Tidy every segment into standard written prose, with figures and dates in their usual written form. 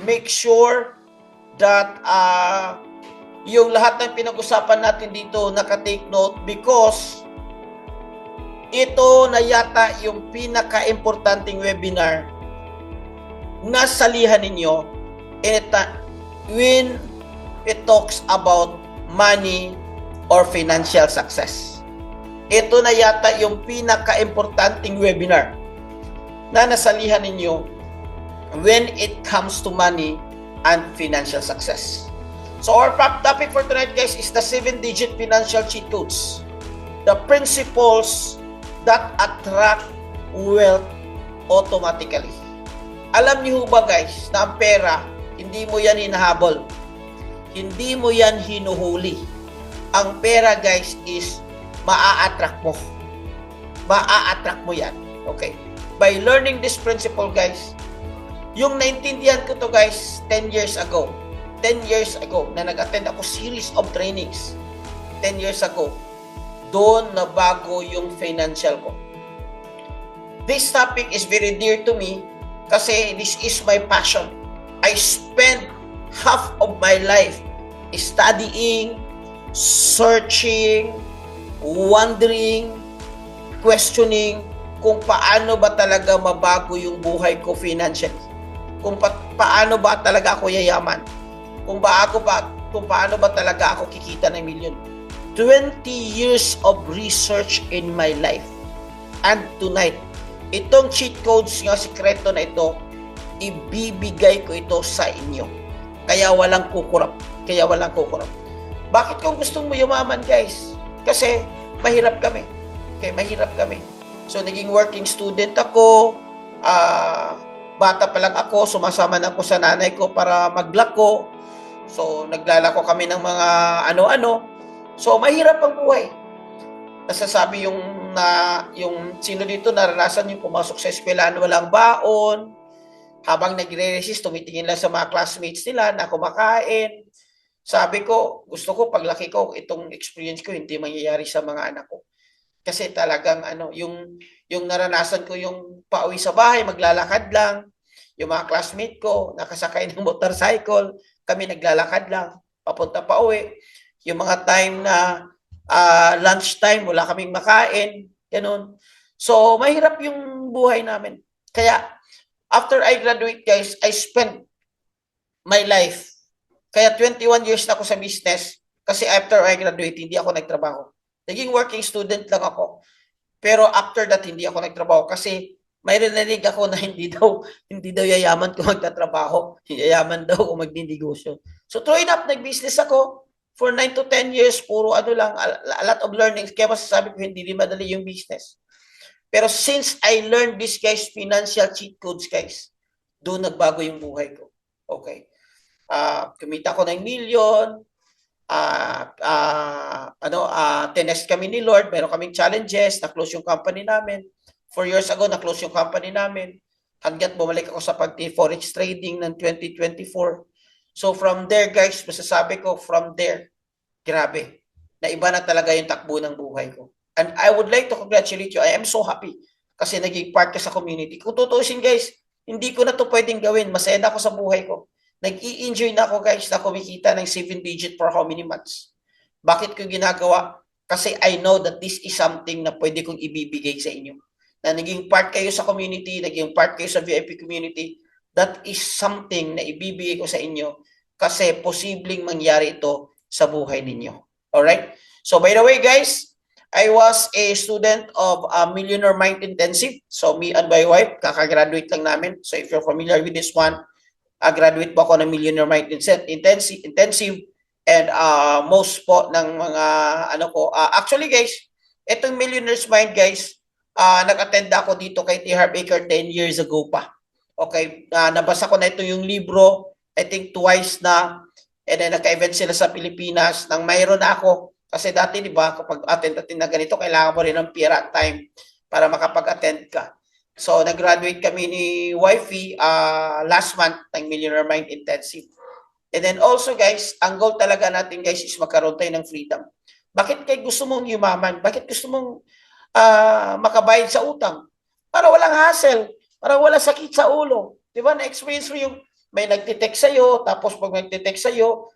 make sure that yung lahat ng pinag-usapan natin dito naka-take note because ito na yata yung pinaka-importanting webinar na salihan ninyo when it talks about money or financial success. Ito na yata yung pinaka-importanting webinar na nasalihan ninyo when it comes to money and financial success. So our topic for tonight, guys, is the 7-digit financial cheat codes. The principles that attract wealth automatically. Alam niyo ba, guys, na ang pera, hindi mo yan hinahabol. Hindi mo yan hinuhuli. Ang pera, guys, is maa-attract mo. Maa-attract mo yan. Okay. By learning this principle, guys, yung naintindihan ko to, guys, 10 years ago na nag-attend ako series of trainings 10 years ago, doon na bago yung financial ko. This topic is very dear to me kasi this is my passion. I spent half of my life studying, searching, wondering, questioning kung paano ba talaga mabago yung buhay ko financially. Kung paano ba talaga ako yayaman. Kung paano ba talaga ako kikita ng milyon. 20 years of research in my life. And tonight, itong cheat codes nga sikreto na ito, ibibigay ko ito sa inyo. Kaya walang kukurap. Bakit kung gusto mo yumaman, guys? Kasi mahirap kami. Okay, mahirap kami. So, naging working student ako. Bata pa lang ako, sumasama na ako sa nanay ko para maglako. So, naglalako kami ng mga ano-ano. So, mahirap ang buhay. Nasasabi yung sino dito naranasan yung pumasok sa eskwelahan walang baon. Habang nagre-resist, tumitingin lang sa mga classmates nila na kumakain. Sabi ko, gusto ko paglaki ko, itong experience ko hindi mangyayari sa mga anak ko. Kasi talagang yung naranasan ko yung pauwi sa bahay, maglalakad lang. Yung mga classmate ko, nakasakay ng motorcycle, kami naglalakad lang, papunta pa uwi. Yung mga time na lunch time, wala kaming makain, ganun. So, mahirap yung buhay namin. Kaya, after I graduate, guys, I spent my life. Kaya 21 years na ako sa business kasi after I graduate, hindi ako nagtrabaho. Naging working student lang ako. Pero after that, hindi ako nagtrabaho kasi may narinig ako na hindi daw yayaman kung magtatrabaho. Yayaman daw kung magninegosyo. So, true enough, nag-business ako for 9 to 10 years. Puro a lot of learnings. Kaya masasabi ko, hindi rin madali yung business. Pero since I learned this, guys, financial cheat codes, guys, doon nagbago yung buhay ko. Okay. Kumita ko ng million, tinest kami ni Lord, meron kaming challenges, na-close yung company namin. 4 years ago, na-close yung company namin. Hanggat bumalik ako sa pag-forex trading ng 2024. So from there, guys, masasabi ko, from there, grabe, na iba na talaga yung takbo ng buhay ko. And I would like to congratulate you. I am so happy kasi naging part ka sa community. Kung tutuusin, guys, hindi ko na to pwedeng gawin. Masaya na ako sa buhay ko. Nag-i-enjoy na ako, guys, na kumikita ng 7-digit for how many months. Bakit ko ginagawa? Kasi I know that this is something na pwede kong ibibigay sa inyo. Na naging part kayo sa community, naging part kayo sa VIP community, that is something na ibibigay ko sa inyo kasi posibleng mangyari ito sa buhay ninyo. Alright? So, by the way, guys, I was a student of Millionaire Mind Intensive. So, me and my wife, kakagraduate lang namin. So, if you're familiar with this one, graduate po ako ng Millionaire Mind Intensive and most po ng mga actually, guys, itong Millionaire's Mind, guys, nag-attend ako dito kay T. Harv Eker 10 years ago pa. Okay, nabasa ko na ito yung libro, I think twice na, and then nagka-event sila sa Pilipinas nang mayroon na ako. Kasi dati, di ba, kapag attend na ganito, kailangan mo rin ng pera at time para makapag-attend ka. So, nag-graduate kami ni Wifey last month ng Millionaire Mind Intensive. And then also, guys, ang goal talaga natin, guys, is magkaroon tayo ng freedom. Bakit kayo gusto mong yumaman? Bakit gusto mong makabayad sa utang? Para walang hassle, para walang sakit sa ulo. Di ba? Na-experience mo yung may nagtitext sa'yo, tapos pag nagtitext sa'yo,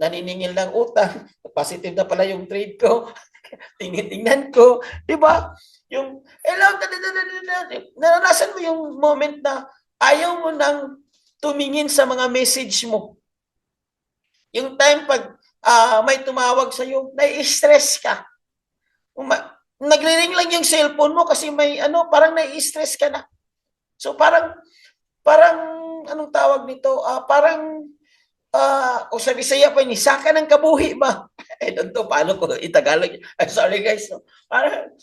naniningil ng utang, positive na pala yung trade ko, tingin-tingnan ko, di ba? Yung, naranasan mo yung moment na ayaw mo nang tumingin sa mga message mo. Yung time pag may tumawag sa'yo, nai-stress ka. Nagre-ring lang yung cellphone mo kasi may parang nai-stress ka na. So parang anong tawag nito? Parang o sa Bisaya pa ni saka ng kabuhi ba? I don't know paano ko itagalog. I'm sorry guys. No? Parang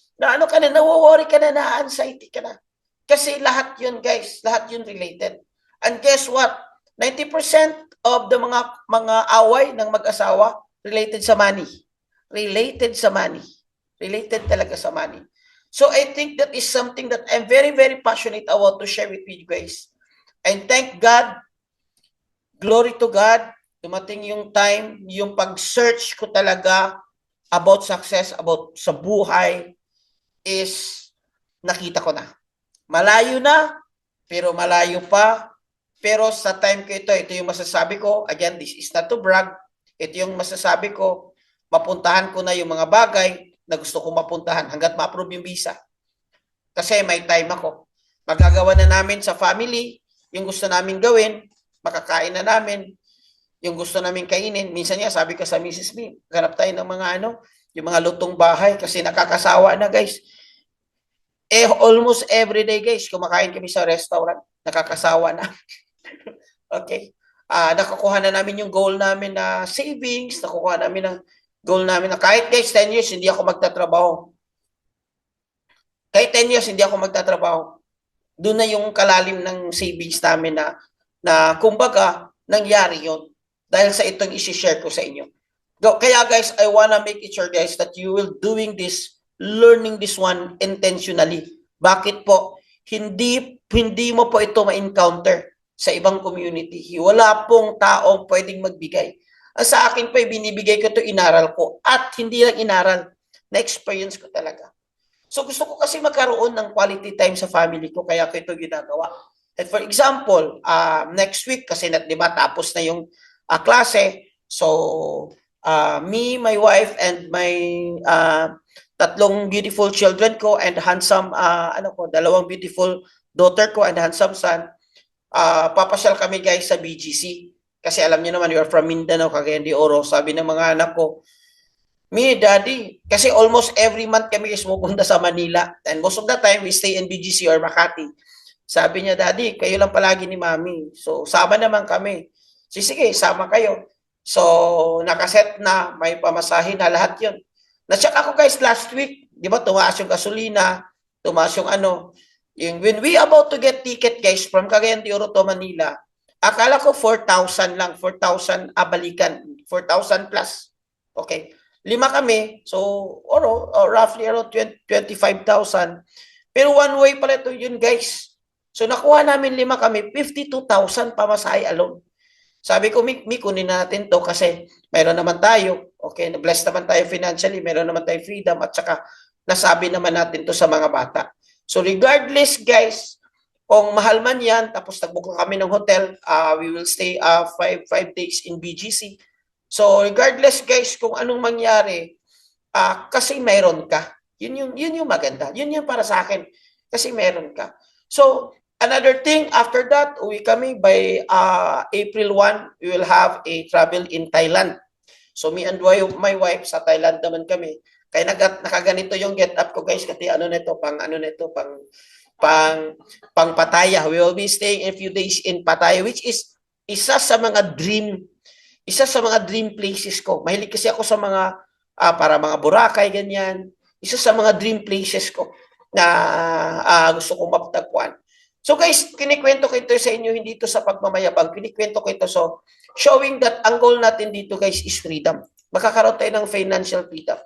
ka na, nawo-worry ka na, na-anxiety ka na. Kasi lahat yun guys, lahat yun related. And guess what? 90% of the mga away ng mag-asawa related sa money. Related sa money. Related talaga sa money. So I think that is something that I'm very, very passionate about to share with you guys. And thank God, glory to God, dumating yung time, yung pag-search ko talaga about success, about sa buhay, is nakita ko na. Malayo na, pero malayo pa. Pero sa time ko ito yung masasabi ko, again, this is not to brag, ito yung masasabi ko, mapuntahan ko na yung mga bagay na gusto kong mapuntahan hanggat ma-approve yung visa. Kasi may time ako. Magagawa na namin sa family, yung gusto namin gawin, makakain na namin, yung gusto namin kainin. Minsan niya, sabi ko sa Mrs. B, ganap tayo ng mga yung mga lutong bahay kasi nakakasawa na guys. Almost every day guys, kumakain kami sa restaurant, nakakasawa na. Okay. Nakukuha na namin yung goal namin na savings, nakukuha namin ng goal namin na kahit guys 10 years hindi ako magtatrabaho. Kahit 10 years hindi ako magtatrabaho. Doon na yung kalalim ng savings namin na kumbaga nangyari yon dahil sa itong i-share ko sa inyo. Kaya guys, I wanna make it sure guys that you will doing this, learning this one intentionally. Bakit po? Hindi mo po ito ma-encounter sa ibang community. Wala pong taong pwedeng magbigay. Sa akin pa, binibigay ko ito, inaral ko. At hindi lang inaral, na-experience ko talaga. So gusto ko kasi magkaroon ng quality time sa family ko, kaya ko ito ginagawa. And for example, next week, kasi diba, tapos na yung klase. So, me, my wife, and my tatlong beautiful children ko, and handsome, dalawang beautiful daughter ko, and handsome son, papasyal kami guys sa BGC. Kasi alam niyo naman, we are from Mindanao, Cagayan de Oro. Sabi ng mga anak ko, me, daddy, kasi almost every month kami is pupunta sa Manila. And most of the time, we stay in BGC or Makati. Sabi niya, daddy, kayo lang palagi ni mami. So, sama naman kami. So, sige, sama kayo. So, nakaset na, may pamasahin na lahat yun. Na-check ako guys last week, di ba, tumaas yung gasolina, tumaas yung when we about to get ticket guys from Cagayan de Oro to Manila, akala ko 4,000 lang, 4,000 balikan, 4,000 plus. Okay. 5 kami, so roughly around 25,000. Pero one way pala ito yun guys. So nakuha namin 5 kami, 52,000 pamasahe alone. Sabi ko, Mi, kunin natin to kasi meron naman tayo. Okay, blessed naman tayo financially, meron naman tayo freedom at saka nasabi naman natin to sa mga bata. So regardless guys, kung mahal man yan, tapos nagbook kami ng hotel, we will stay 5 days in BGC. So regardless guys, kung anong mangyari, kasi meron ka. Yun yung maganda. Yun yung para sa akin. Kasi meron ka. So another thing, after that, uwi kami by April 1, we will have a travel in Thailand. So me and my wife, sa Thailand naman kami. Kaya nakaganito yung get up ko guys, kasi pang Pattaya. We will be staying a few days in Pattaya, which is isa sa mga dream places ko. Mahilig kasi ako sa mga para mga Boracay ganyan. Isa sa mga dream places ko na gusto kong mapagtagpuan. So guys, kinikwento ko ito sa inyo, hindi ito sa pagmamayabang. Kinikwento ko ito so showing that ang goal natin dito guys is freedom. Makakaroon tayo ng financial freedom.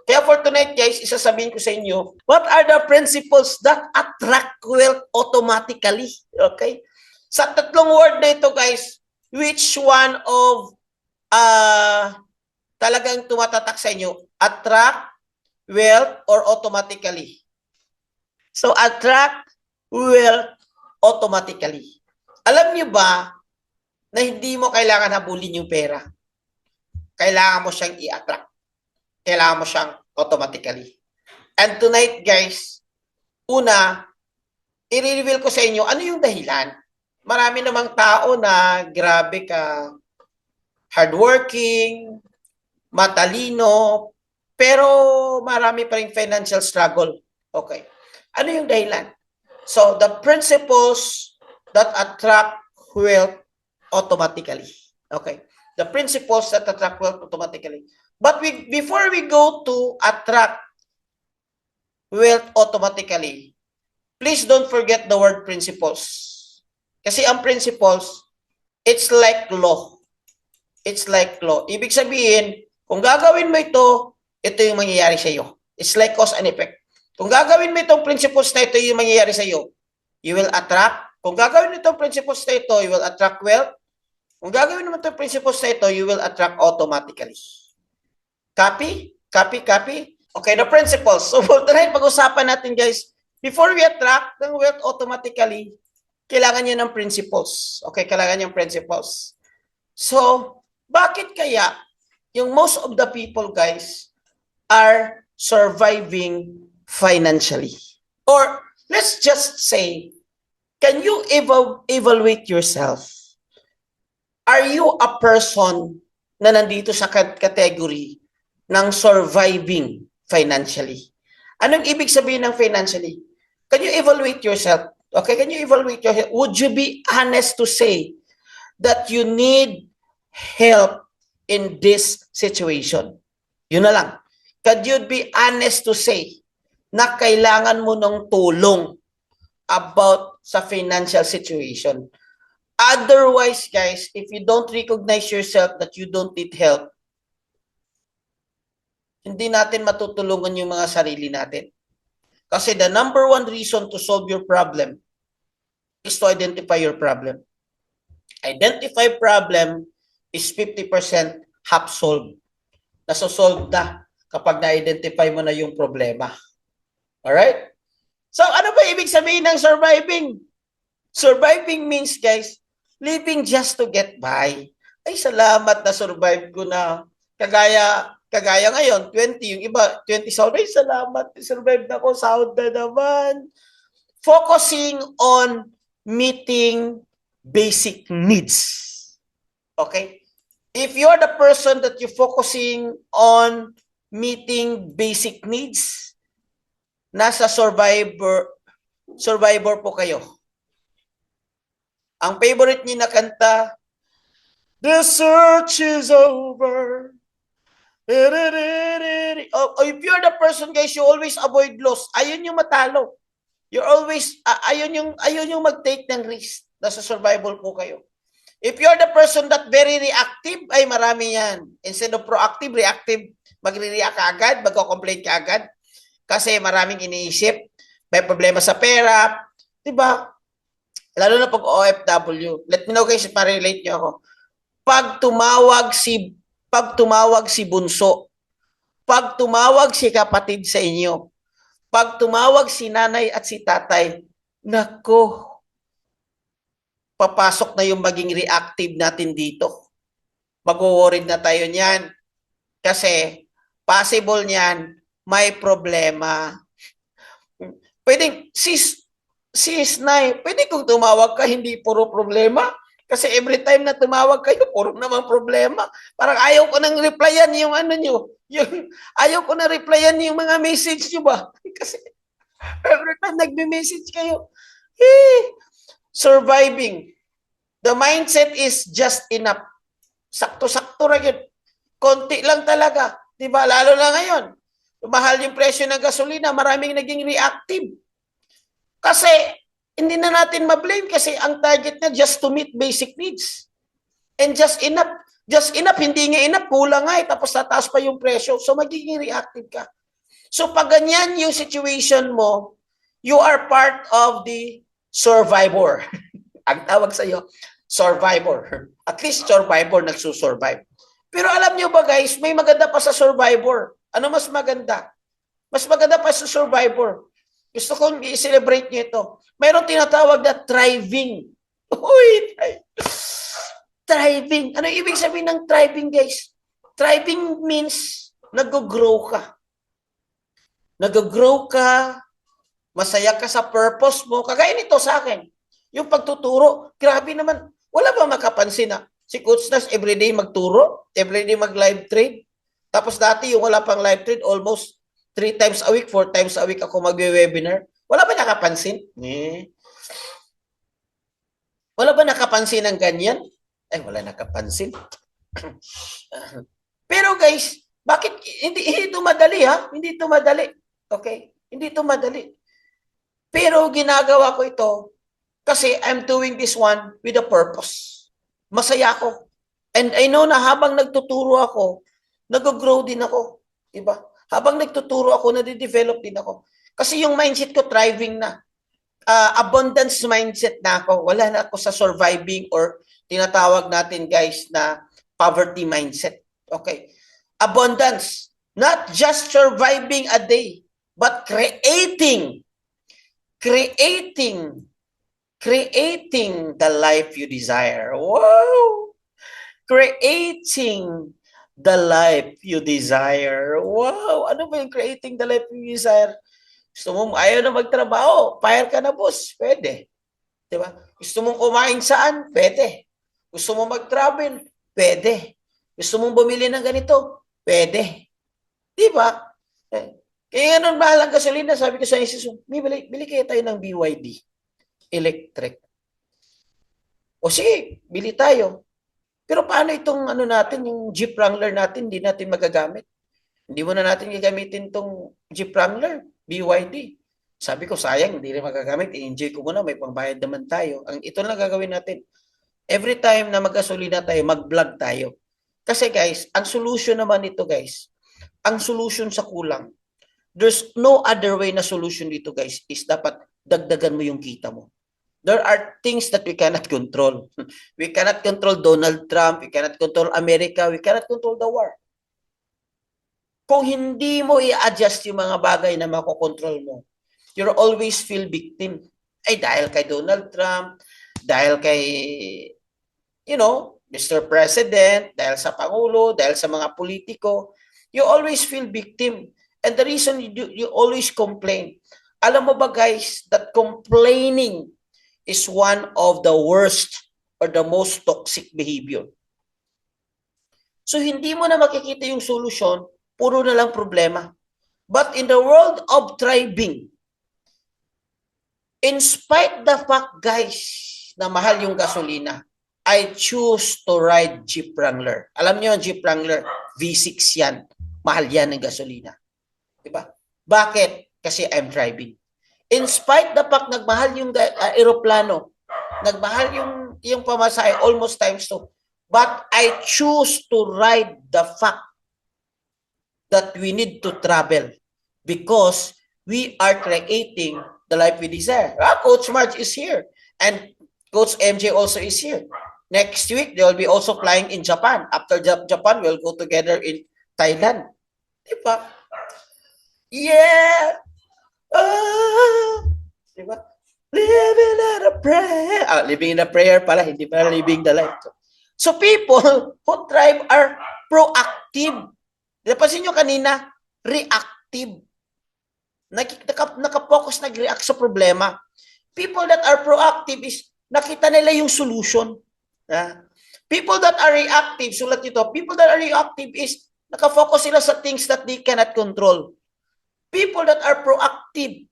Kaya for tonight guys, isasabihin ko sa inyo, what are the principles that attract wealth automatically? Okay? Sa tatlong word na ito guys, which one of talagang tumatatak sa inyo? Attract, wealth, or automatically? So attract, wealth, automatically. Alam niyo ba na hindi mo kailangan habulin yung pera? Kailangan mo siyang i-attract. Kailangan mo siyang automatically. And tonight, guys, una, i-reveal ko sa inyo ano yung dahilan. Marami namang tao na grabe ka, hardworking, matalino, pero marami pa rin financial struggle. Okay. Ano yung dahilan? So, the principles that attract wealth automatically. Okay. The principles that attract wealth automatically. But before we go to attract wealth automatically, please don't forget the word principles. Kasi ang principles, it's like law. It's like law. Ibig sabihin, kung gagawin mo ito yung mangyayari sa iyo. It's like cause and effect. Kung gagawin mo itong principles na ito yung mangyayari sa iyo, you will attract. Kung gagawin mo itong principles na ito, you will attract wealth. Kung gagawin mo itong principles na ito, you will attract automatically. Copy? Copy? Copy? Okay, the principles. So for tonight, pag-usapan natin guys, before we attract ng wealth automatically, kailangan niya ng principles. Okay, kailangan niya ng principles. So, bakit kaya yung most of the people guys are surviving financially? Or let's just say, can you evaluate yourself? Are you a person na nandito sa category ng surviving financially? Anong ibig sabihin ng financially? Can you evaluate yourself? Okay, can you evaluate yourself? Would you be honest to say that you need help in this situation? Yun na lang. Could you be honest to say na kailangan mo ng tulong about sa financial situation? Otherwise, guys, if you don't recognize yourself that you don't need help, hindi natin matutulungan yung mga sarili natin. Kasi the number one reason to solve your problem is to identify your problem. Identify problem is 50% half solved. Nasosolve na kapag na-identify mo na yung problema. Alright? So, ano ba ibig sabihin ng surviving? Surviving means, guys, living just to get by. Ay, salamat na survive ko na. Kagaya ngayon, 20, yung iba, 20 sahod. Ay, salamat, survive na ako, sahod na naman. Focusing on meeting basic needs. Okay? If you're the person that you're focusing on meeting basic needs, nasa survivor po kayo. Ang favorite niyo na kanta, the search is over. If you're the person, guys, you always avoid loss. Ayun yung matalo. You're always, ayun yung mag-take ng risk. Nasa survival po kayo. If you're the person that very reactive, ay marami yan. Instead of proactive, reactive, magre-react ka agad, magko-complain ka agad. Kasi maraming iniisip, may problema sa pera, diba? Lalo na pag OFW. Let me know guys, ma-relate nyo ako. Pag tumawag si bunso, pag tumawag si kapatid sa inyo, pag tumawag si nanay at si tatay, nako, papasok na yung maging reactive natin dito. Mag-worried na tayo niyan. Kasi possible niyan, may problema. Pwedeng, sis, nay, pwede kong tumawag ka, hindi puro problema. Kasi every time na tumawag kayo, puro naman problema. Parang ayaw ko nang replyan yung ano nyo. Ayaw ko na replyan yung mga message nyo ba? Kasi every time nagme-message kayo, surviving. The mindset is just enough. Sakto-sakto rin yun. Konti lang talaga. Diba? Lalo na ngayon. Mahal yung presyo ng gasolina, maraming naging reactive. Kasi, hindi na natin ma-blame kasi ang target na just to meet basic needs. And just enough. Just enough, hindi nga enough, kulang nga tapos tataas pa yung presyo. So, magiging reactive ka. So, pag ganyan yung situation mo, you are part of the survivor. Ang tawag sa'yo, survivor. At least survivor nagsusurvive. Pero alam nyo ba guys, may maganda pa sa survivor. Ano mas maganda? Mas maganda pa sa survivor. Gusto kong i-celebrate nyo ito. Mayroon tinatawag na thriving. Uy, thriving. Ano ibig sabihin ng thriving, guys? Thriving means nag-grow ka. Nag-grow ka, masaya ka sa purpose mo. Kagaya nito sa akin, yung pagtuturo, grabe naman. Wala ba makapansin na si Coach Nas everyday magturo, everyday mag-live trade? Tapos dati yung wala pang live trade, almost 3 times a week, 4 times a week ako magwe-webinar. Wala ba nakapansin? Wala ba nakapansin ng ganyan? Wala nakapansin. Pero guys, bakit hindi ito madali ha? Hindi ito madali. Okay? Hindi ito madali. Pero ginagawa ko ito kasi I'm doing this one with a purpose. Masaya ako. And I know na habang nagtuturo ako, nag-grow din ako. Diba? Habang nagtuturo ako, nade-develop din ako. Kasi yung mindset ko, thriving na. Abundance mindset na ako. Wala na ako sa surviving or tinatawag natin guys na poverty mindset. Okay? Abundance. Not just surviving a day, but creating the life you desire. Wow! Creating the life you desire. Wow! Ano ba yung creating the life you desire? Gusto mo, ayaw na magtrabaho, fire ka na, boss. Pwede. Diba? Gusto mong kumain saan? Pwede. Gusto mo mag-travel? Pwede. Gusto mong bumili ng ganito? Pwede. Diba? Kaya nga nung mahal ang gasolina, sabi ko sa isis, bili kaya tayo ng BYD electric. O sige, bili tayo. Pero paano itong ano natin, yung Jeep Wrangler natin, hindi natin magagamit. Hindi mo na natin gagamitin itong Jeep Wrangler, BYD. Sabi ko, sayang, hindi rin magagamit. I-enjoy ko muna, may pangbayad naman tayo. Ito na gagawin natin. Every time na mag-gasolina tayo, mag-vlog tayo. Kasi guys, ang solution naman ito guys, ang solution sa kulang, there's no other way na solution dito guys, is dapat dagdagan mo yung kita mo. There are things that we cannot control. We cannot control Donald Trump, we cannot control America, we cannot control the war. Kung hindi mo i-adjust yung mga bagay na makokontrol mo, you'll always feel victim. Dahil kay Donald Trump, dahil kay, Mr. President, dahil sa Pangulo, dahil sa mga politiko, you always feel victim. And the reason you always complain. Alam mo ba guys, that complaining is one of the worst or the most toxic behavior. So hindi mo na makikita yung solusyon, puro na lang problema. But in the world of thriving, in spite the fact guys, na mahal yung gasolina, I choose to ride Jeep Wrangler. Alam niyo yung Jeep Wrangler, V6 yan. Mahal yan ng gasolina. Diba? Bakit? Kasi I'm driving. In spite the fact nagmahal yung aeroplano, nagmahal yung pamasahe almost times 2. But I choose to ride the fact that we need to travel because we are creating the life we desire. Coach Marge is here and Coach MJ also is here. Next week, they will be also flying in Japan. After Japan, we'll go together in Thailand. Diba? Yeah! Diba? Living in a prayer. Living in a prayer pala, hindi pala living the life. So people who thrive are proactive. Napansin nyo kanina, reactive. Nakapokus, nag-react sa problema. People that are proactive is nakita nila yung solution. People that are reactive, sulat ito, people that are reactive is nakafocus sila sa things that they cannot control. People that are proactive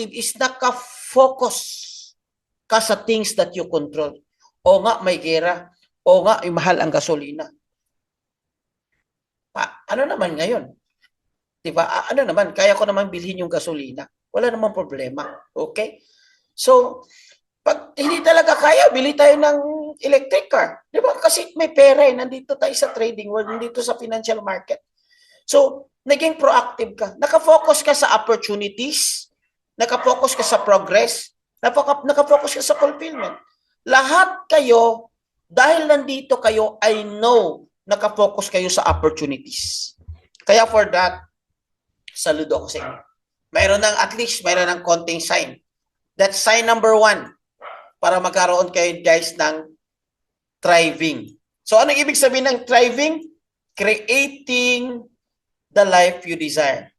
is nakafocus ka sa things that you control. O nga, may gera. O nga, mahal ang gasolina. Ano naman ngayon? Diba? Ano naman? Kaya ko naman bilhin yung gasolina. Wala namang problema. Okay? So, pag hindi talaga kaya, bili tayo ng electric car. Diba? Kasi may pera eh. Nandito tayo sa trading world, nandito sa financial market. So, naging proactive ka. Nakafocus ka sa opportunities, nakafocus ka sa progress, nakafocus ka sa fulfillment. Lahat kayo, dahil nandito kayo, I know, nakafocus kayo sa opportunities. Kaya for that, saludo ako sa inyo. Mayroon ng at least, mayroon ng konting sign. That's sign number 1. para magkaroon kayo guys ng thriving. So anong ibig sabihin ng thriving? Creating the life you desire.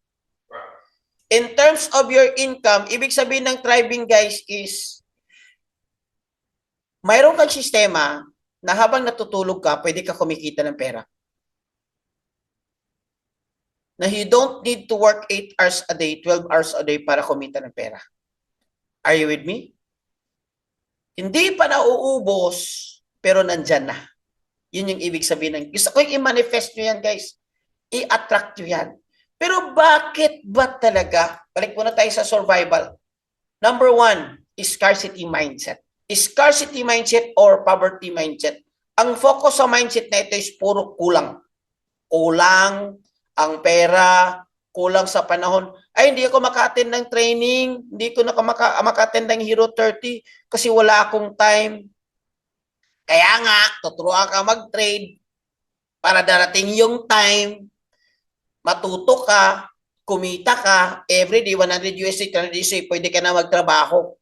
In terms of your income, ibig sabihin ng thriving guys is mayroon kang sistema na habang natutulog ka, pwede ka kumikita ng pera. Na you don't need to work 8 hours a day, 12 hours a day para kumita ng pera. Are you with me? Hindi pa nauubos, pero nandyan na. Yun yung ibig sabihin ng, gusto ko yung i-manifest nyo yan guys. I-attract nyo yan. Pero bakit ba talaga? Balik muna tayo sa survival. Number 1 is scarcity mindset. Scarcity mindset or poverty mindset. Ang focus sa mindset na ito is puro kulang. Kulang ang pera, kulang sa panahon. Ay, hindi ako maka-attend ng training, hindi ko na maka-attend ng Hero 30 kasi wala akong time. Kaya nga, tuturuan ka mag-trade para darating yung time, matuto ka, kumita ka, everyday, 100 USD, 300 USD, pwede ka na magtrabaho.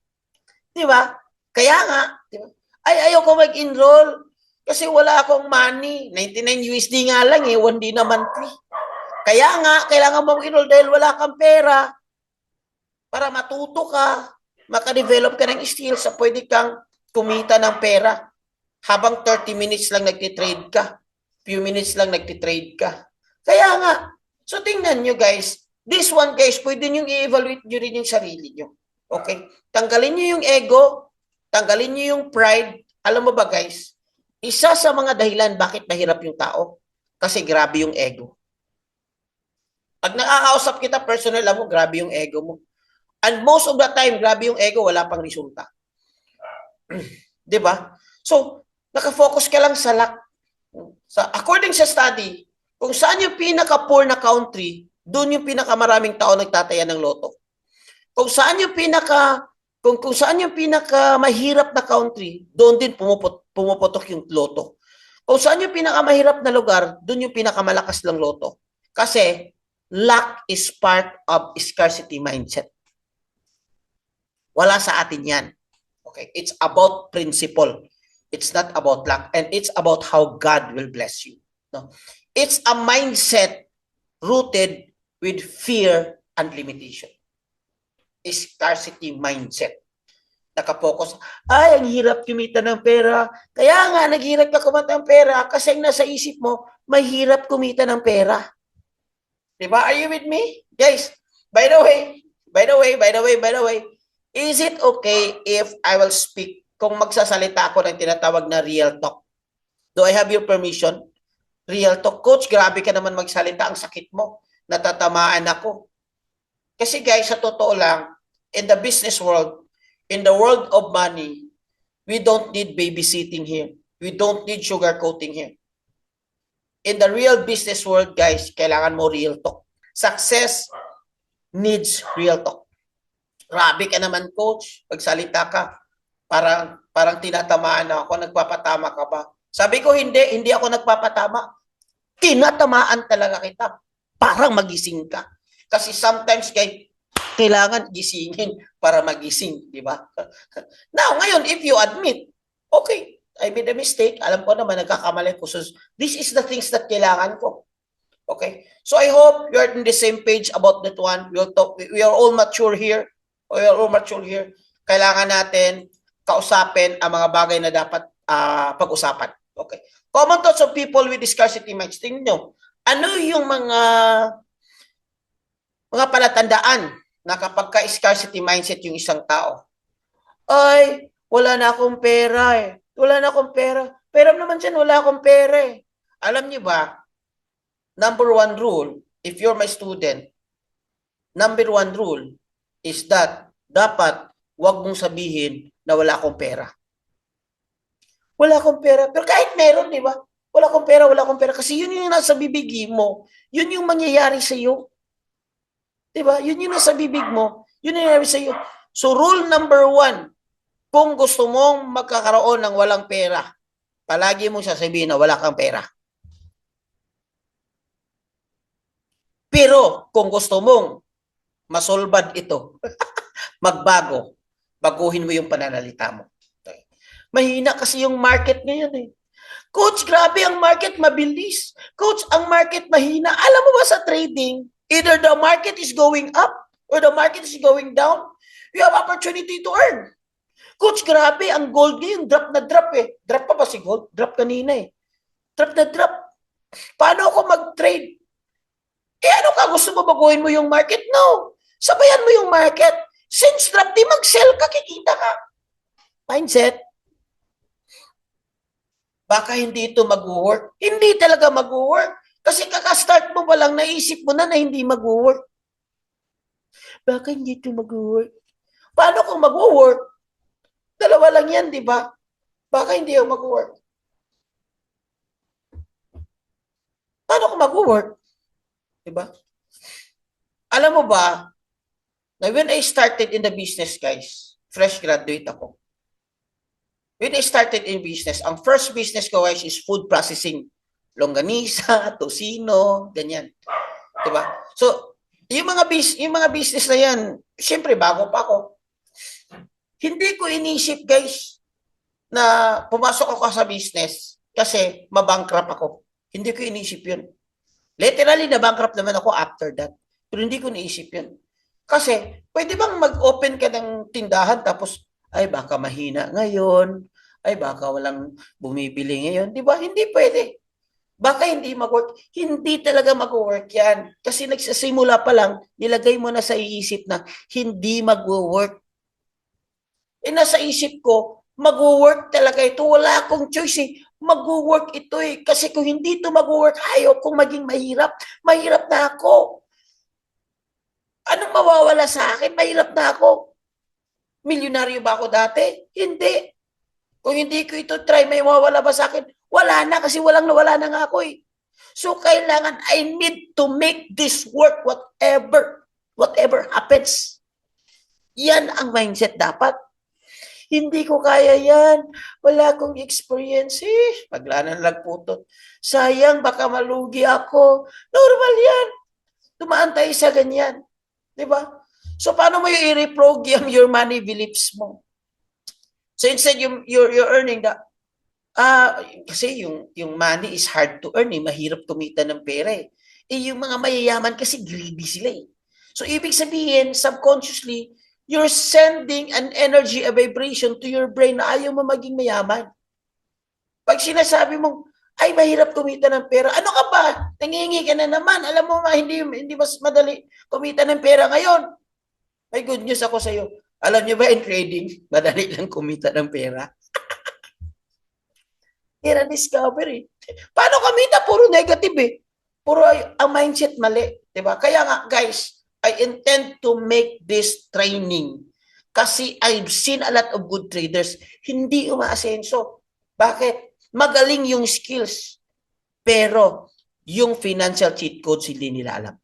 Di ba? Kaya nga, diba? Ay, ayoko mag-enroll kasi wala akong money. 99 USD nga lang eh, 1 day na monthly. Kaya nga, kailangan mo mag-enroll dahil wala kang pera para matuto ka, makadevelop ka ng skills sa pwede kang kumita ng pera. Habang 30 minutes lang nagtitrade ka, few minutes lang nagtitrade ka. Kaya nga, so tingnan nyo guys, this one guys, pwede nyo i-evaluate nyo rin yung sarili nyo. Okay? Tanggalin nyo yung ego, tanggalin nyo yung pride. Alam mo ba guys, isa sa mga dahilan bakit mahirap yung tao, kasi grabe yung ego. Pag nakakausap kita personal, alam mo, grabe yung ego mo. And most of the time, grabe yung ego, wala pang resulta. Diba? So, nakafocus ka lang sa luck. According sa study, kung saan yung pinaka-poor na country, doon yung pinaka-maraming tao nagtataya ng loto. Kung saan yung kung saan yung pinaka-mahirap na country, doon din pumuputok yung loto. Kung saan yung pinaka-mahirap na lugar, doon yung pinaka-malakas ng loto. Kasi luck is part of scarcity mindset. Wala sa atin yan. Okay? It's about principle. It's not about luck. And it's about how God will bless you. No? It's a mindset rooted with fear and limitation. Scarcity mindset. Nakapokus, ay, ang hirap kumita ng pera. Kaya nga, naghirap ka kumita ng pera kasi nasa isip mo, mahirap kumita ng pera. Diba? Are you with me? Guys, by the way, is it okay if I will speak kung magsasalita ako ng tinatawag na real talk? Do I have your permission? Real talk. Coach, grabe ka naman magsalita. Ang sakit mo. Natatamaan ako. Kasi guys, sa totoo lang, in the business world, in the world of money, we don't need babysitting here. We don't need sugarcoating here. In the real business world, guys, kailangan mo real talk. Success needs real talk. Grabe ka naman, coach. Pagsalita ka, parang tinatamaan na ako, nagpapatama ka ba? Sabi ko, hindi ako nagpapatama. Tinatamaan talaga kita. Parang magising ka. Kasi sometimes, guys, kailangan gisingin para magising, di ba? Now, ngayon, if you admit, okay, I made a mistake, alam ko naman, nagkakamali ko. So, this is the things that kailangan ko. Okay? So, I hope you're on the same page about that one. We'll talk, we are all mature here. We are all mature here. Kailangan natin kausapin ang mga bagay na dapat pag-usapan. Okay? Common thoughts of people with scarcity mindset. Tingnan nyo, ano yung mga palatandaan na kapag ka-scarcity mindset yung isang tao? Ay, wala na akong pera eh. Wala na akong pera. Pero naman dyan, wala akong pera eh. Alam niyo ba, number 1 rule, if you're my student, number 1 rule is that dapat wag mong sabihin na wala akong pera. Wala akong pera. Pero kahit meron, di ba? Wala akong pera, wala akong pera. Kasi yun yung nasa bibig mo. Yun yung mangyayari sa iyo. Di ba? Yun yung nasa bibig mo. Yun yung nangyayari sa iyo. So rule number 1, kung gusto mong magkakaroon ng walang pera, palagi mong sasabihin na wala kang pera. Pero kung gusto mong masolbad ito, magbago, baguhin mo yung pananalita mo. Mahina kasi yung market ngayon eh. Coach, grabe ang market, mabilis. Coach, ang market mahina. Alam mo ba sa trading, either the market is going up or the market is going down, you have opportunity to earn. Coach, grabe, ang gold ngayon, drop na drop eh. Drop pa ba si gold? Drop kanina eh. Drop na drop. Paano ako mag-trade? Ano ka? Gusto mo baguhin mo yung market? No. Sabayan mo yung market. Since drop, di mag-sell ka, kikita ka. Mindset. Baka hindi ito mag-work. Hindi talaga mag-work. Kasi kaka-start mo pa lang, naisip mo na hindi mag-work. Baka hindi ito mag-work. Paano kung mag-work? Dalawa lang yan, di ba? Baka hindi yung mag-work. Paano kung mag-work? Di ba? Alam mo ba, na when I started in the business, guys, fresh graduate ako. When I started in business, ang first business ko guys is food processing. Longganisa, tosino, ganyan. Diba? So, yung mga business na yan, siyempre bago pa ako. Hindi ko inisip guys na pumasok ako sa business kasi mabankrupt ako. Hindi ko inisip yun. Literally, na-bankrupt naman ako after that. Pero hindi ko naisip yun. Kasi, pwede bang mag-open ka ng tindahan tapos, ay baka mahina ngayon, ay baka walang bumibili ngayon. Di ba? Hindi pwede. Baka hindi mag-work. Hindi talaga mag-work yan. Kasi nagsasimula pa lang, nilagay mo na sa iisip na hindi mag-work. Nasa isip ko, mag-work talaga ito. Wala akong choice eh. Mag-work ito eh. Kasi kung hindi ito mag-work, ayaw kong maging mahirap. Mahirap na ako. Anong mawawala sa akin? Mahirap na ako. Milyonaryo ba ako dati? Hindi. Kung hindi ko ito try, may mawawala ba sa akin? Wala na kasi walang nawala na nga ako eh. So kailangan, I need to make this work whatever happens. Yan ang mindset dapat. Hindi ko kaya yan. Wala akong experience eh. Pagla na nagputot. Sayang, baka malugi ako. Normal yan. Tumaan tayo sa ganyan. Diba? So, paano mo yung i-reprogram your money beliefs mo? So, instead you're earning that, kasi yung money is hard to earn eh. Mahirap kumita ng pera eh. Yung mga mayayaman kasi greedy sila eh. So, ibig sabihin, subconsciously, you're sending an energy, a vibration to your brain na ayaw mo maging mayaman. Pag sinasabi mong, ay, mahirap kumita ng pera. Ano ka ba? Nangingi ka na naman. Alam mo hindi mas madali kumita ng pera ngayon. May good news ako sa'yo. Alam niyo ba in trading, madali lang kumita ng pera? Pera discovery. Paano kumita? Puro negative eh. Puro ang mindset mali. Diba? Kaya nga, guys, I intend to make this training kasi I've seen a lot of good traders hindi umaasenso. Bakit? Magaling yung skills pero yung financial cheat codes hindi nila alam.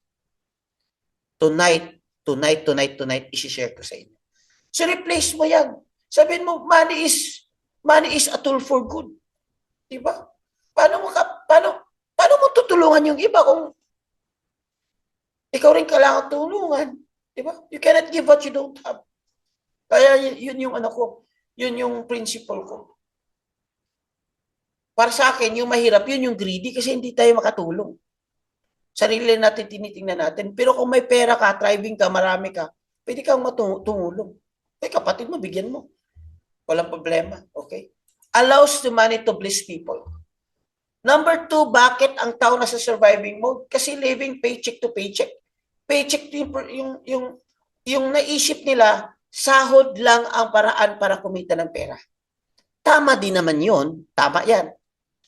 Tonight, isi-share ko sa inyo. So replace mo yan. Sabihin mo, money is a tool for good. Diba? Paano mo tutulungan yung iba kung ikaw rin kailangan tulungan. Diba? You cannot give what you don't have. Kaya yun yung yun yung principle ko. Para sa akin, yung mahirap, yun yung greedy kasi hindi tayo makatulong. Sarili natin, tinitingnan natin. Pero kung may pera ka, thriving ka, marami ka, pwede kang tumulong. Kapatid mo, bigyan mo. Walang problema. Okay? Allows the money to bless people. Number 2, bakit ang tao nasa surviving mode? Kasi living paycheck to paycheck. Paycheck yung naisip nila, sahod lang ang paraan para kumita ng pera. Tama din naman yun. Tama yan.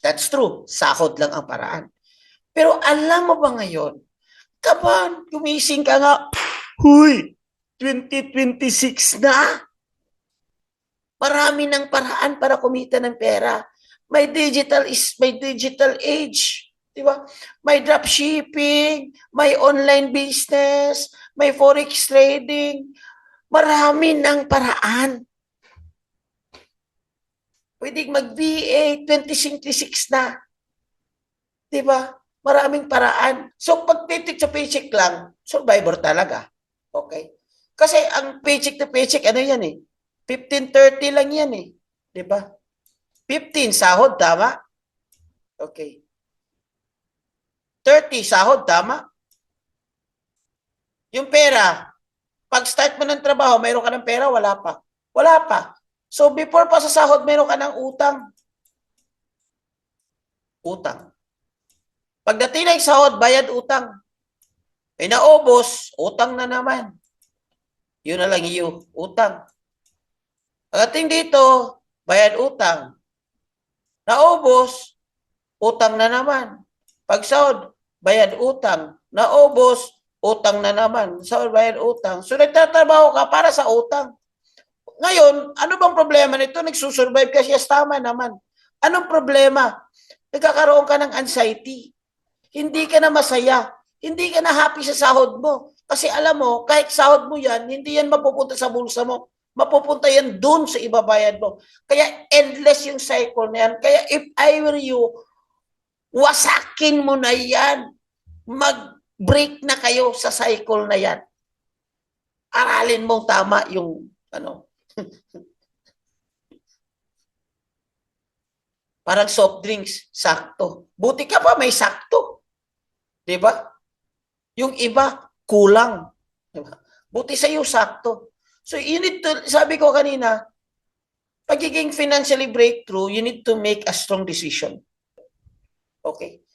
That's true. Sahod lang ang paraan. Pero alam mo ba ngayon, kapan, gumising ka nga, huy, 2026 na. Marami ng paraan para kumita ng pera. May digital age. Diba? May dropshipping, may online business, may forex trading. Marami ng paraan. Pwedeng mag-VA, 2026 na. Diba? Maraming paraan. So, pag paycheck sa paycheck lang, survivor talaga. Okay? Kasi ang paycheck to paycheck, ano yan eh? 15-30 lang yan eh. Diba? 15 sahod, tama? Okay. 30 sahod, tama? Yung pera, pag start mo ng trabaho, mayroon ka ng pera, wala pa. Wala pa. So before pa sa sahod, mayroon ka ng utang. Utang. Pagdating ng sahod, bayad utang. Eh naubos, utang na naman. Yun na lang yung utang. Pagdating dito, bayad utang. Naubos, utang na naman. Pag sahod, bayad utang. Naubos, utang na naman. Sahod, bayad utang. So nagtatrabaho ka para sa utang. Ngayon, ano bang problema nito? Nagsusurvive ka, yes, tama naman. Anong problema? Nagkakaroon ka ng anxiety. Hindi ka na masaya. Hindi ka na happy sa sahod mo. Kasi alam mo, kahit sahod mo yan, hindi yan mapupunta sa bulsa mo. Mapupunta yan dun sa ibabayad mo. Kaya endless yung cycle na yan. Kaya if I were you, wasakin mo na yan. Mag-break na kayo sa cycle na yan. Aralin mong tama yung parang soft drinks, sakto. Buti ka pa may sakto. 'Di ba? Yung iba kulang. 'Di ba? Buti sa iyo sakto. So you need to, sabi ko kanina, pagiging financially breakthrough, you need to make a strong decision. Okay?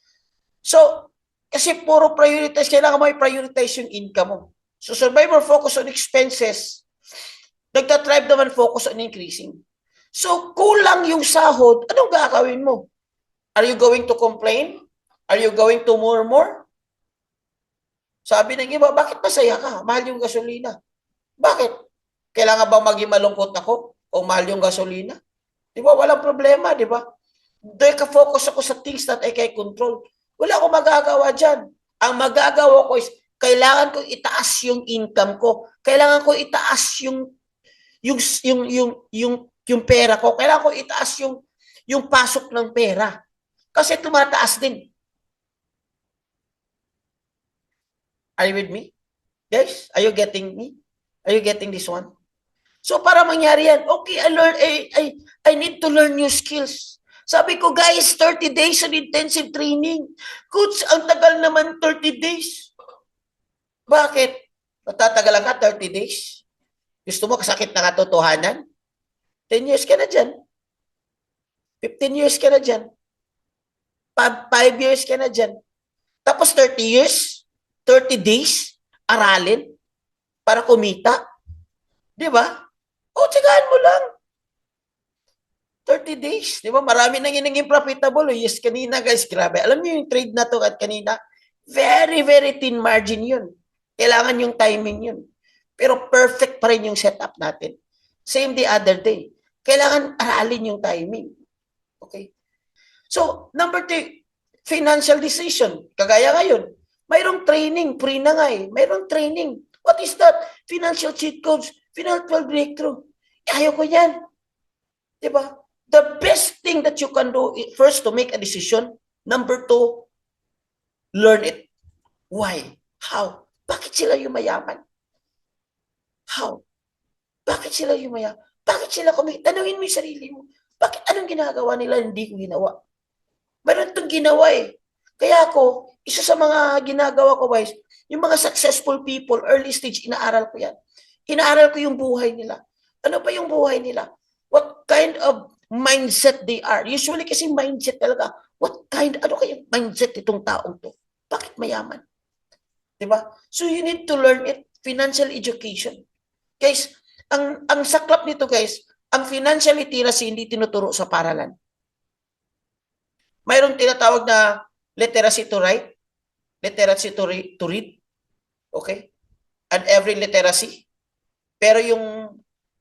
So, kasi puro prioritize, kailangan mo i-prioritize yung income mo. So survivor focus on expenses, nagtatribe naman focus on increasing. So, kulang yung sahod, anong gagawin mo? Are you going to complain? Are you going to murmur? Sabi ng iba, bakit masaya ka? Mahal yung gasolina. Bakit? Kailangan bang maging malungkot ako o mahal yung gasolina? Di ba? Walang problema, di ba? Dahil ka-focus ako sa things that I can control. Wala akong magagawa dyan. Ang magagawa ko is, kailangan ko itaas yung income ko. Kailangan ko itaas yung pera ko. Kailangan ko itaas yung pasok ng pera. Kasi tumataas din. Are you with me? Guys, are you getting me? Are you getting this one? So para mangyari yan, okay, I need to learn new skills. Sabi ko, guys, 30 days of intensive training. Coach, ang tagal naman 30 days. Bakit? Matatagalan ka 30 days? Gusto mo kasakit na katotohanan? 10 years ka na dyan. 15 years ka na dyan. 5 years ka na dyan. Tapos 30 years, 30 days, aralin para kumita. Di ba? O, tsagahan mo lang. 30 days. Di ba? Marami nang naging profitable. Yes, kanina guys, grabe. Alam niyo yung trade na to at kanina, very, very thin margin yun. Kailangan yung timing yun. Pero perfect pa rin yung setup natin. Same the other day. Kailangan aralin yung timing. Okay? So, number 3, financial decision. Kagaya ngayon, mayroong training. Free na nga eh. Mayroong training. What is that? Financial cheat codes. Financial breakthrough. Ayaw ko yan. Diba? The best thing that you can do is first to make a decision. Number 2, learn it. Why? How? Bakit sila yumayaman? How? Bakit sila yumayaman? Bakit sila kumita? Tanungin mo yung sarili mo. Bakit anong ginagawa nila hindi ko ginawa? Meron itong ginawa eh. Kaya ako, isa sa mga ginagawa ko guys, yung mga successful people, early stage, inaaral ko yan. Inaaral ko yung buhay nila. Ano pa yung buhay nila? What kind of mindset they are? Usually kasi mindset talaga. Ano kayong mindset itong taong to? Bakit mayaman? Diba? So you need to learn it. Financial education. Guys, ang saklap nito guys, ang financial literacy hindi tinuturo sa paralan. Mayroong tinatawag na literacy to write, literacy to read, okay? And every literacy. Pero yung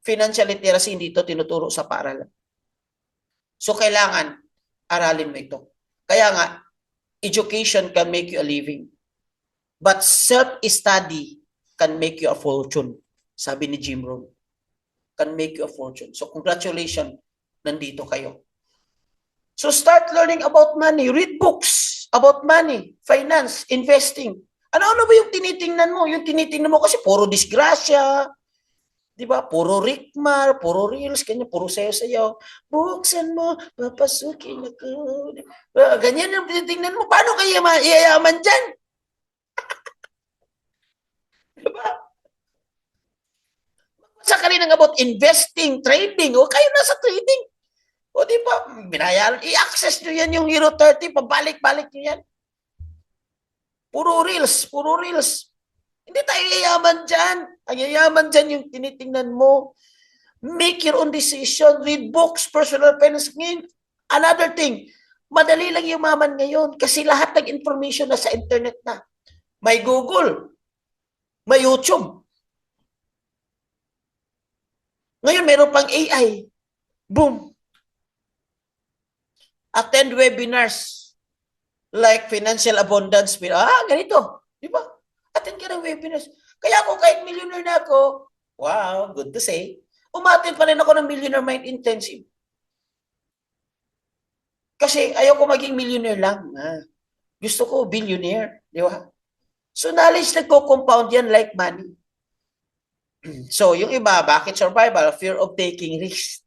financial literacy hindi ito tinuturo sa paralan. So kailangan aralin mo ito. Kaya nga, education can make you a living. But self-study can make you a fortune. Sabi ni Jim Rohn. Can make you a fortune. So congratulations, nandito kayo. So start learning about money. Read books about money, finance, investing. Ano-ano ba yung tinitingnan mo? Yung tinitingnan mo kasi puro disgrasya, Di ba? Puro Rickmar, puro Reels, ganyan, puro sayo-sayo. Buksan mo, papasukin ako. Ganyan yung tinitingnan mo. Paano kaya iayaman dyan? Di ba? Sa kanina about investing, trading. O kayo na sa trading. O di ba? Binayaran. I-access nyo yan yung Hero 30. Pabalik-balik nyo yan. Puro Reels, puro Reels. Hindi tayo yayaman dyan. Ang yayaman dyan yung tinitingnan mo. Make your own decision. Read books, personal finance. Another thing, madali lang yumaman ngayon kasi lahat ng information na sa internet na. May Google, may YouTube. Ngayon, meron pang AI. Boom. Attend webinars like financial abundance. Ganito. Di ba? Attend ka ng webinars. Kaya ako, kahit millionaire na ako, wow, good to say, umattend pa rin ako ng Millionaire Mind Intensive. Kasi ayaw ko maging millionaire lang. Gusto ko billionaire. Di ba? So knowledge nagko-compound yan like money. So yung iba, bakit survival? Fear of taking risks.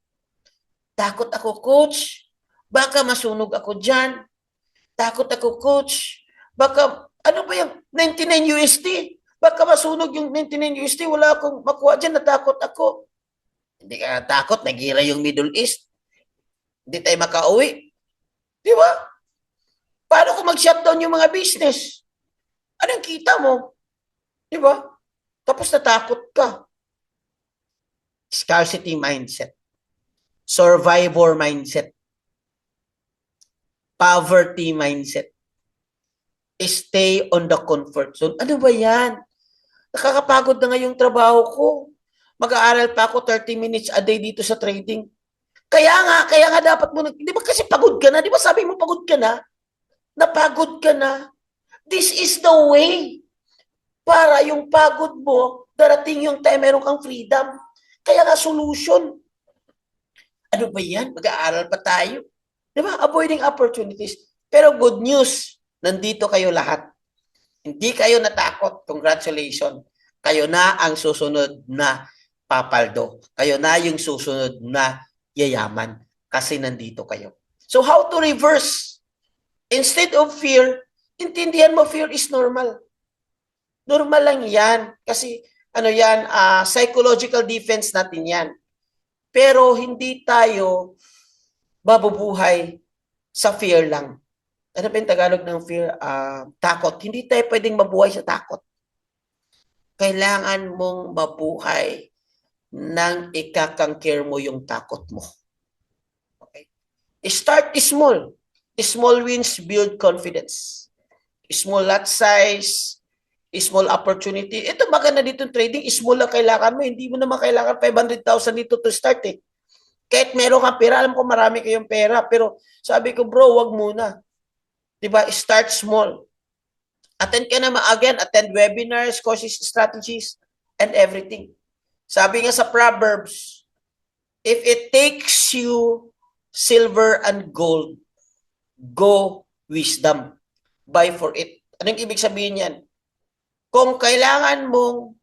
Takot ako, coach. Baka masunog ako dyan. Takot ako, coach. Baka, ano ba yung 99 USD? Baka masunog yung 99 USD. Wala akong makuha dyan. Natakot ako. Hindi ka natakot. Nagira yung Middle East. Hindi tayo makauwi. Di ba? Paano kung mag-shutdown yung mga business? Anong kita mo? Di ba? Tapos natakot ka. Scarcity mindset. Survivor mindset. Poverty mindset. Stay on the comfort zone. Ano ba yan? Nakakapagod na nga yung trabaho ko. Mag-aaral pa ako 30 minutes a day dito sa trading. Kaya nga dapat mo, di ba kasi pagod ka na? Di ba sabi mo pagod ka na? Napagod ka na? This is the way para yung pagod mo, darating yung time meron kang freedom. Kaya nga solution. Ano ba yan? Mag-aaral pa tayo. Di ba? Avoiding opportunities. Pero good news, nandito kayo lahat. Hindi kayo natakot. Congratulations. Kayo na ang susunod na papaldo. Kayo na yung susunod na yayaman. Kasi nandito kayo. So how to reverse? Instead of fear, intindihan mo fear is normal. Normal lang yan. Kasi ano yan, psychological defense natin yan. Pero hindi tayo mabubuhay sa fear lang. Ano ba yung Tagalog ng fear? Takot. Hindi tayo pwedeng mabuhay sa takot. Kailangan mong mabuhay nang ikakangkir mo yung takot mo. Okay? Start small. Small wins build confidence. Small lot size, small opportunity. Ito maganda dito trading, small lang kailangan mo. Hindi mo naman kailangan 500,000 dito to start eh. Kahit meron kang pera, alam ko marami kayong pera, pero sabi ko bro, wag muna. Diba? Start small. Attend ka na again, attend webinars, courses, strategies, and everything. Sabi nga sa Proverbs, if it takes you silver and gold, go wisdom. Buy for it. Anong ibig sabihin yan? Kung kailangan mong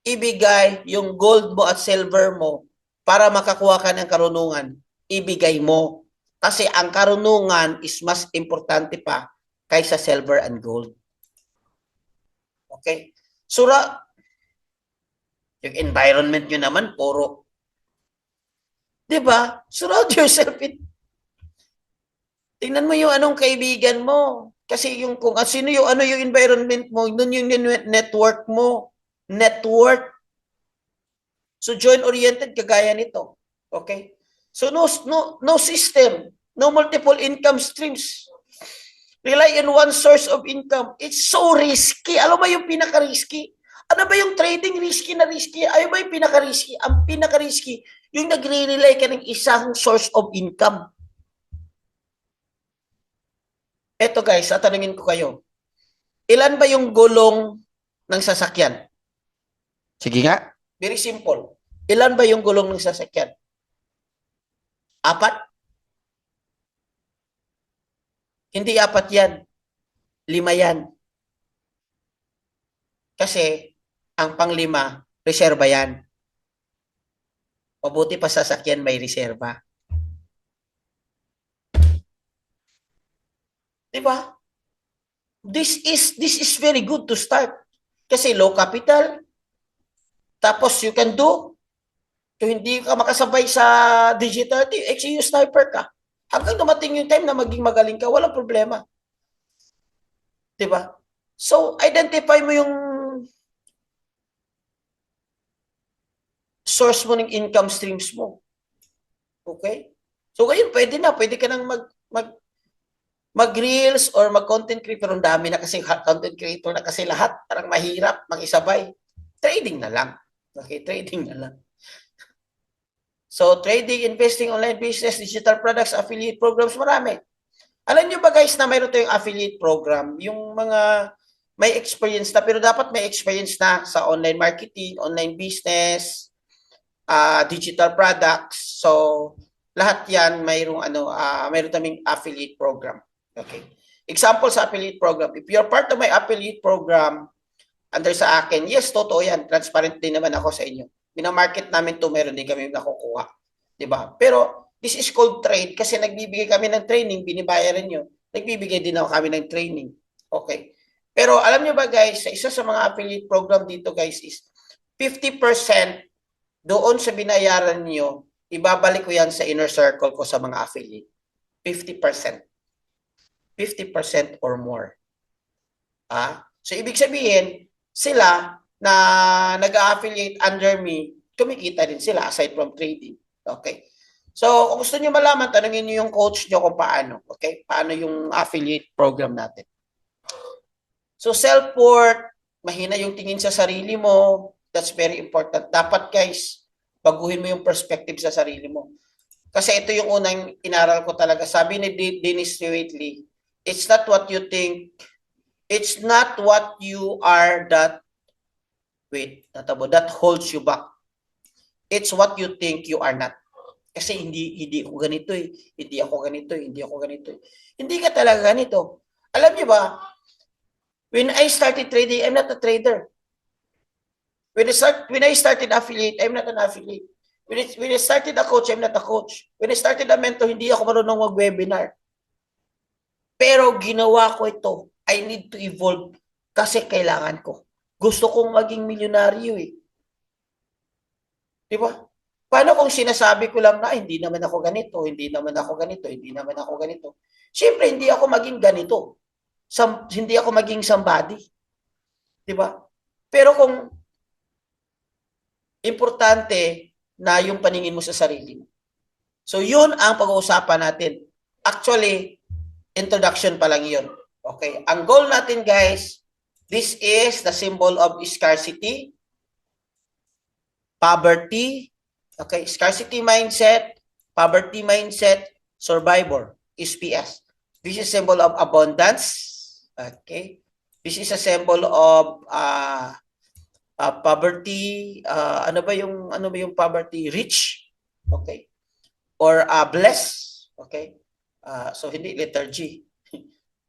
ibigay yung gold mo at silver mo para makakuha ka ng karunungan, ibigay mo. Kasi ang karunungan is mas importante pa kaysa silver and gold. Okay? Sura, yung environment nyo naman, puro. Diba? Surround yourself in. Tingnan mo yung anong kaibigan mo. Kasi yung kung sino yung ano yung environment mo, doon yung network mo. Network. So join-oriented kagaya nito. Okay? So no system, no multiple income streams. Rely on one source of income. It's so risky. Alam mo yung pinaka-risky? Ano ba yung trading risky na risky? Ano ba yung pinaka-risky? Ang pinaka-risky, yung nagre-rely ka ng isang source of income. Eto guys, tatanungin ko kayo. Ilan ba yung gulong ng sasakyan? Sige nga. Very simple. Ilan ba yung gulong ng sasakyan? 4? Hindi 4 yan. 5 yan. Kasi, ang pang-5, reserva yan. Mabuti pa sasakyan may reserba. Diba? This is very good to start. Kasi low capital, tapos you can do, kung hindi ka makasabay sa digital, actually sniper ka. Hanggang dumating yung time na maging magaling ka, walang problema. Diba? So, identify mo yung source mo ng income streams mo. Okay? So, ngayon, pwede ka nang mag-reels or mag-content creator. Pero ang dami na kasi content creator na kasi lahat. Parang mahirap mag-isabay. Trading na lang. Okay, trading na lang. So, trading, investing, online business, digital products, affiliate programs, marami. Alam nyo ba guys na mayroon tayong affiliate program? Yung mga may experience na, pero dapat may experience na sa online marketing, online business, digital products. So, lahat yan mayroong mayroon kaming affiliate program. Okay. Example sa affiliate program. If you're part of my affiliate program, under sa akin, yes, totoo yan. Transparent din naman ako sa inyo. Minamarket namin to, meron din kami nakukuha. Diba? Pero, this is called trade kasi nagbibigay kami ng training, binibayaran nyo. Nagbibigay din ako kami ng training. Okay. Pero alam nyo ba guys, sa isa sa mga affiliate program dito guys is 50% doon sa binayaran nyo, ibabalik ko yan sa inner circle ko sa mga affiliate. 50%. 50% or more. So, ibig sabihin, sila na nag-affiliate under me, kumikita din sila aside from trading. Okay? So, kung gusto niyo malaman, tanungin niyo yung coach niyo kung paano. Okay? Paano yung affiliate program natin. So, self-worth, mahina yung tingin sa sarili mo. That's very important. Dapat guys, baguhin mo yung perspective sa sarili mo. Kasi ito yung unang inaral ko talaga. Sabi ni Dennis Waitley, it's not what you think, it's not what you are that holds you back. It's what you think you are not. Kasi hindi ako ganito eh. Hindi ako ganito eh. Hindi ako ganito eh. Hindi ka talaga ganito. Alam niyo ba, when I started trading, I'm not a trader. When I started affiliate, I'm not an affiliate. When I started a coach, I'm not a coach. When I started a mentor, hindi ako marunong mag-webinar. Pero ginawa ko ito. I need to evolve kasi kailangan ko. Gusto kong maging milyonaryo eh. Di ba? Paano kung sinasabi ko lang na hindi naman ako ganito, hindi naman ako ganito, hindi naman ako ganito. Siyempre, hindi ako maging ganito. Hindi ako maging somebody. Di ba? Pero kung importante na yung paningin mo sa sarili mo. So, yun ang pag-uusapan natin. Actually, introduction pa lang yun. Okay? Ang goal natin, guys, this is the symbol of scarcity, poverty, okay, scarcity mindset, poverty mindset, survivor, SPS. This is a symbol of abundance, okay. This is a symbol of poverty, ano ba yung poverty? Rich, okay. Or blessed, okay. So hindi letter G.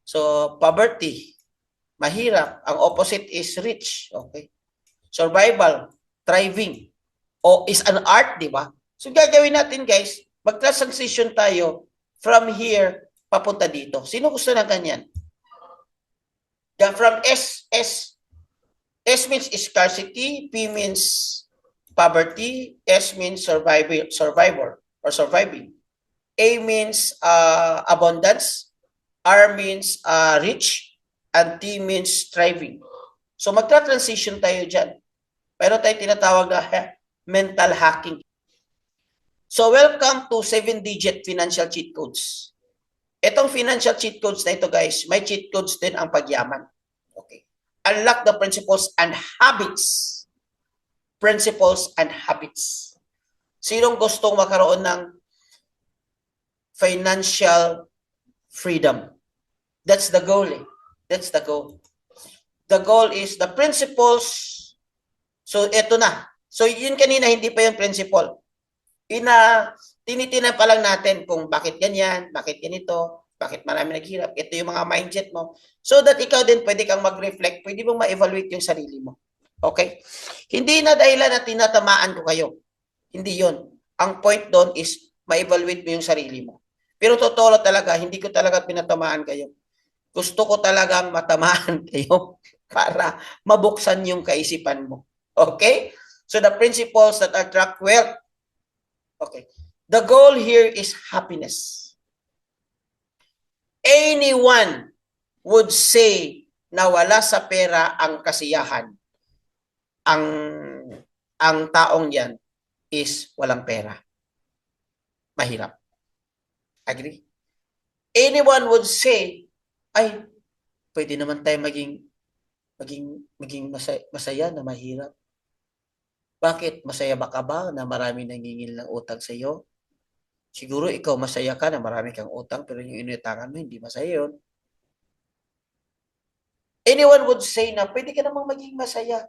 So poverty, mahirap. Ang opposite is rich, okay. Survival, thriving. O is an art, di ba? So gagawin natin guys, mag-transition tayo from here papunta dito. Sino gusto na ganyan? From S means scarcity, P means poverty, S means survivor or surviving. A means abundance, R means rich, and T means thriving. So magta-transition tayo dyan. Pero tayo tinatawag na mental hacking. So, welcome to 7-digit financial cheat codes. Itong financial cheat codes na ito, guys, may cheat codes din ang pagyaman. Okay. Unlock the principles and habits. Principles and habits. Sinong gustong makaroon ng financial freedom? That's the goal eh. That's the goal. The goal is the principles. So, ito na. So, yun kanina, hindi pa yung principle. Tinitinan pa lang natin kung bakit ganyan, bakit ganito, bakit marami naghirap. Ito yung mga mindset mo. So that ikaw din pwede kang mag-reflect, pwede mong ma-evaluate yung sarili mo. Okay? Hindi na dahilan na tinatamaan ko kayo. Hindi yun. Ang point doon is ma-evaluate mo yung sarili mo. Pero totoo talaga, hindi ko talaga pinatamaan kayo. Gusto ko talagang matamaan kayo para mabuksan yung kaisipan mo. Okay? So the principles that attract wealth. Okay. The goal here is happiness. Anyone would say na wala sa pera ang kasiyahan. Ang taong yan is walang pera. Mahirap. Agree? Anyone would say, ay, pwede naman tayo maging masaya na mahirap. Bakit? Masaya ba ka ba na marami nangingil ng utang sa iyo? Siguro ikaw masaya ka na marami kang utang pero yung inutangan mo hindi masaya yun. Anyone would say na pwede ka namang maging masaya.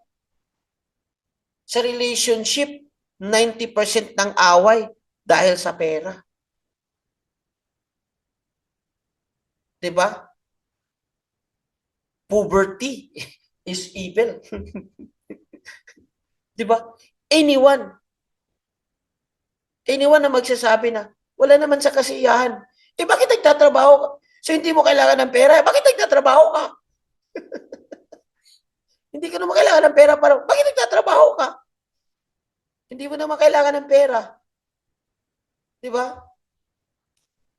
Sa relationship, 90% ng away dahil sa pera. Diba? Poverty is evil. Diba? Anyone na magsasabi na wala naman sa kasiyahan. Bakit nagtatrabaho ka? So hindi mo kailangan ng pera. Bakit nagtatrabaho ka? Hindi ka naman kailangan ng pera para bakit nagtatrabaho ka? Hindi mo naman kailangan ng pera. Diba?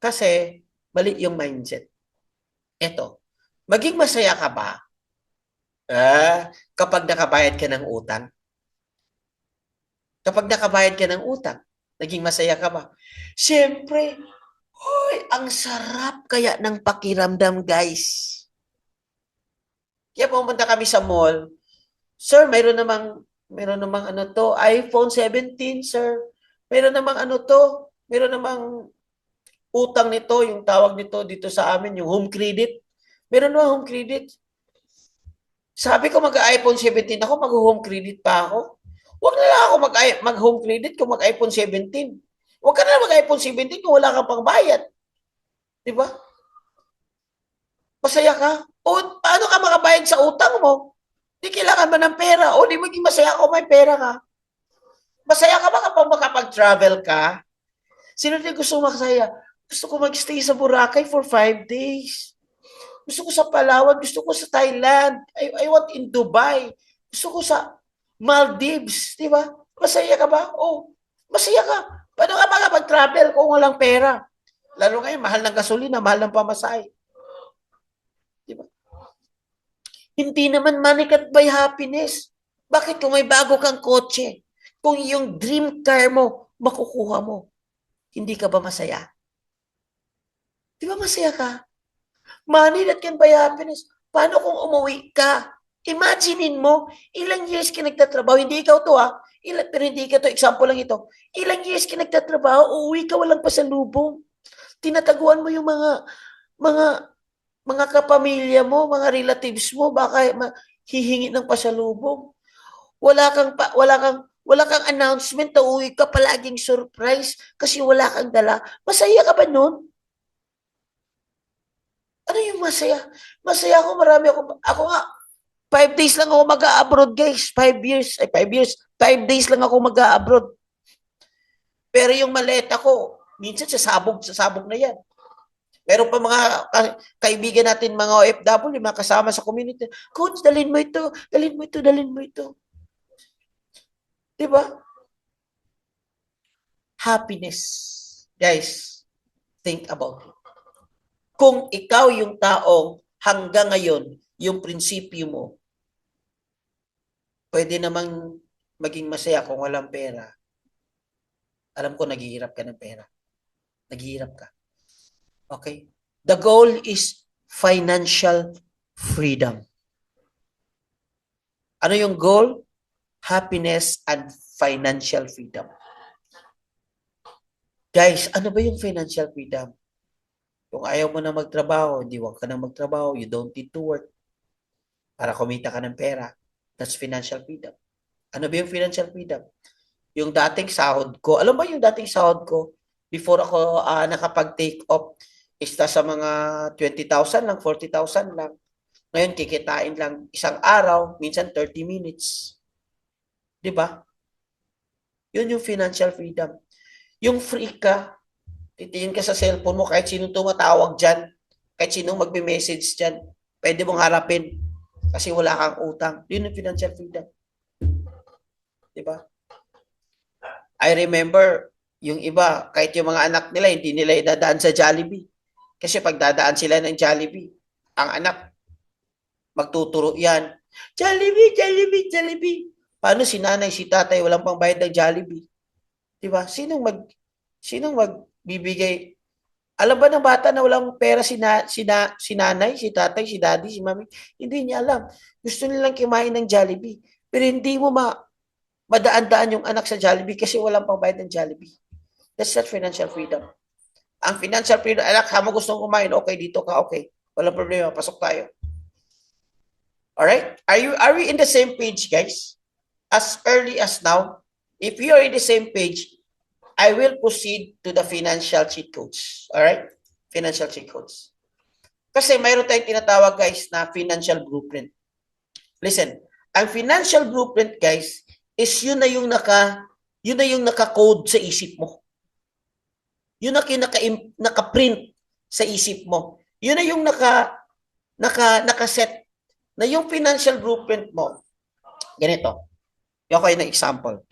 Kasi mali yung mindset. Eto, maging masaya ka ba kapag nakabayad ka ng utang? Kapag nakabayad ka ng utang, naging masaya ka ba? Siyempre, ang sarap kaya ng pakiramdam, guys. Kaya pumunta kami sa mall. Sir, mayroon namang iPhone 17, sir. Mayroon namang utang nito, yung tawag nito dito sa amin, yung home credit. Meron namang home credit. Sabi ko mag-iPhone 17 ako, mag-home credit pa ako. Huwag na lang ako mag-home credit kung mag-iPhone 17. Huwag ka na mag-iPhone 17 kung wala kang pangbayad. Diba? Masaya ka? O paano ka makabayad sa utang mo? Di kailangan ba ng pera? O di maging masaya kung may pera ka? Masaya ka ba kapag makapag-travel ka? Sino din gusto masaya? Gusto ko mag-stay sa Boracay for 5 days. Gusto ko sa Palawan. Gusto ko sa Thailand. I want in Dubai. Gusto ko sa Maldives. Di ba? Masaya ka ba? Oh, masaya ka. Paano ka makapag-travel kung walang pera? Lalo ngayon, mahal ng gasolina, mahal ng pamasahe. Di ba? Hindi naman money can't buy happiness. Bakit kung may bago kang kotse, kung yung dream car mo, makukuha mo, hindi ka ba masaya? Di ba masaya ka? Money that can buy happiness. Paano kung umuwi ka? Imaginein mo, ilang years ka nagtatrabaho, hindi ikaw to pero hindi ka to, example lang ito. Ilang years ka nagtatrabaho, uuwi ka walang pasalubong. Tinataguan mo yung mga kapamilya mo, mga relatives mo, baka hihingi ng pasalubong. Wala kang announcement na uwi ka, palaging surprise kasi wala kang dala. Masaya ka ba nun? Ano yung masaya? Masaya ako, marami ako nga, 5 days lang ako mag-a-abroad, guys. 5 days lang ako mag-a-abroad. Pero yung maleta ko, minsan sasabog na yan. Meron pa mga kaibigan natin, mga OFW, mga kasama sa community. Coach, dalhin mo ito. Diba? Happiness. Guys, think about it. Kung ikaw yung taong hanggang ngayon, yung prinsipyo mo, pwede namang maging masaya kung walang pera. Alam ko, naghihirap ka ng pera. Naghihirap ka. Okay? The goal is financial freedom. Ano yung goal? Happiness and financial freedom. Guys, ano ba yung financial freedom? Kung ayaw mo na magtrabaho, hindi wag ka na magtrabaho, you don't need to work para kumita ka ng pera. That's financial freedom. Ano ba yung financial freedom? Yung dating sahod ko, alam mo yung dating sahod ko, before ako nakapag-take off, isa sa mga 20,000 lang, 40,000 lang. Ngayon, kikitain lang isang araw, minsan 30 minutes. Diba? Yun yung financial freedom. Yung free ka, titingin ka sa cellphone mo, kahit sinong tumatawag dyan, kahit sinong magme-message dyan, pwede mong harapin kasi wala kang utang. Yun yung financial freedom. Diba? I remember, yung iba, kahit yung mga anak nila, hindi nila idadaan sa Jollibee. Kasi pag dadaan sila ng Jollibee, ang anak, magtuturo yan. Jollibee, Jollibee, Jollibee. Paano si nanay, si tatay, walang pangbayad ng Jollibee? Diba? Sinong magbibigay? Alam ba ng bata na walang pera si nanay, si tatay, si daddy, si mami? Hindi niya alam. Gusto nilang kumain ng Jollibee. Pero hindi mo madaan-daan yung anak sa Jollibee kasi walang pangbayad ng Jollibee. That's not financial freedom. Ang financial freedom, anak, mo gustong kumain, okay, dito ka, okay. Walang problema, pasok tayo. Alright? Are we in the same page, guys? As early as now, if you are in the same page, I will proceed to the financial cheat codes. Alright? Financial cheat codes. Kasi mayroon tayong tinatawag, guys, na financial blueprint. Listen, ang financial blueprint, guys, is yun na yung naka-code sa isip mo. Yun na naka-print sa isip mo. Yun na yung naka-set na yung financial blueprint mo. Ganito. Yung kayo na example.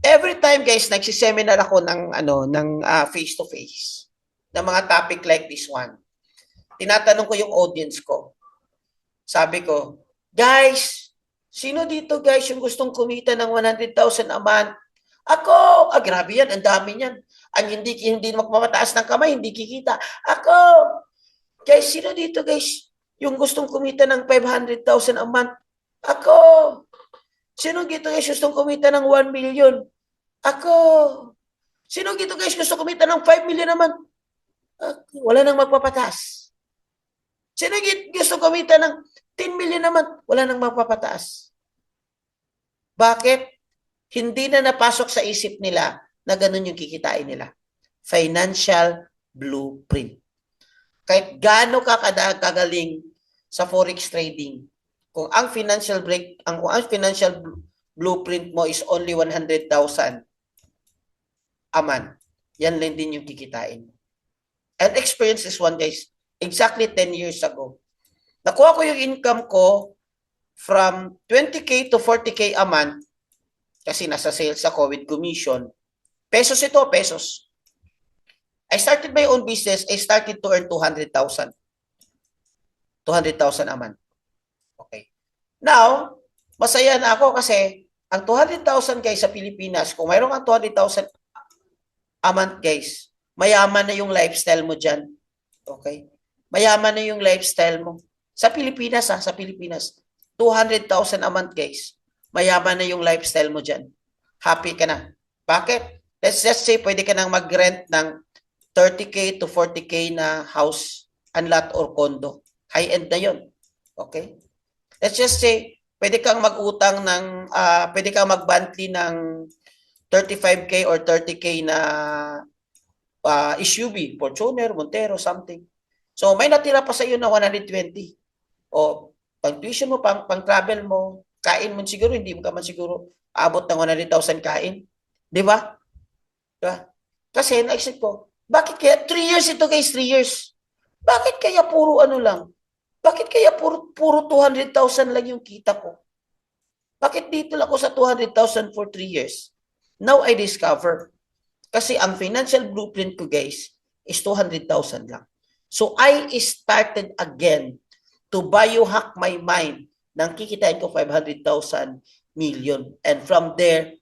Every time, guys, nagsiseminar ako ng face-to-face ng mga topic like this one, tinatanong ko yung audience ko. Sabi ko, guys, sino dito, guys, yung gustong kumita ng 100,000 a month? Ako! Grabe yan, ang dami yan. Ang hindi magmamataas ng kamay, hindi kikita. Ako! Guys, sino dito, guys, yung gustong kumita ng 500,000 a month? Ako! Sino dito, guys, gustong kumita ng 1 million? Ako! Sino dito, guys, gusto kumita ng 5 million naman? Wala nang magpapataas. Sino gusto kumita ng 10 million naman? Wala nang magpapataas. Bakit? Hindi na napasok sa isip nila na ganun yung kikitain nila. Financial blueprint. Kahit gaano ka kagaling sa forex trading, kung ang financial blueprint mo is only 100,000 a month, yan lang din yung kikitain mo. And experience this one, guys. Exactly 10 years ago. Nakuha ko yung income ko from 20K to 40K a month kasi nasa sales ako with commission. Pesos ito, pesos. I started my own business. I started to earn 200,000. 200,000 a month. Okay. Now, masaya na ako kasi ang 200,000, guys, sa Pilipinas, kung mayroon kang 200,000 a month, guys, mayaman na yung lifestyle mo dyan. Okay? Mayaman na yung lifestyle mo. Sa Pilipinas, sa Pilipinas, 200,000 a month, guys. Mayaman na yung lifestyle mo dyan. Happy ka na. Bakit? Let's just say, pwede ka nang mag-rent ng 30K to 40K na house and lot or condo. High-end na yun. Okay? Let's just say, pwede kang mag-utang ng, pwede kang mag-monthly ng 35K or 30K na SUV, Fortuner, Montero, something. So, may natira pa sa iyo na 120. O, pang tuition mo, pang travel mo, kain mo siguro, hindi mo ka man siguro abot ng 100,000 kain. Di ba? Diba? Kasi, naisip ko, bakit kaya, 3 years ito guys, 3 years. Bakit kaya puro ano lang? Bakit kaya puro 200,000 lang yung kita ko? Bakit dito lang ako sa 200,000 for 3 years? Now I discover, kasi ang financial blueprint ko guys is 200,000 lang. So I started again to biohack my mind nang kikitain ko 500,000 million. And from there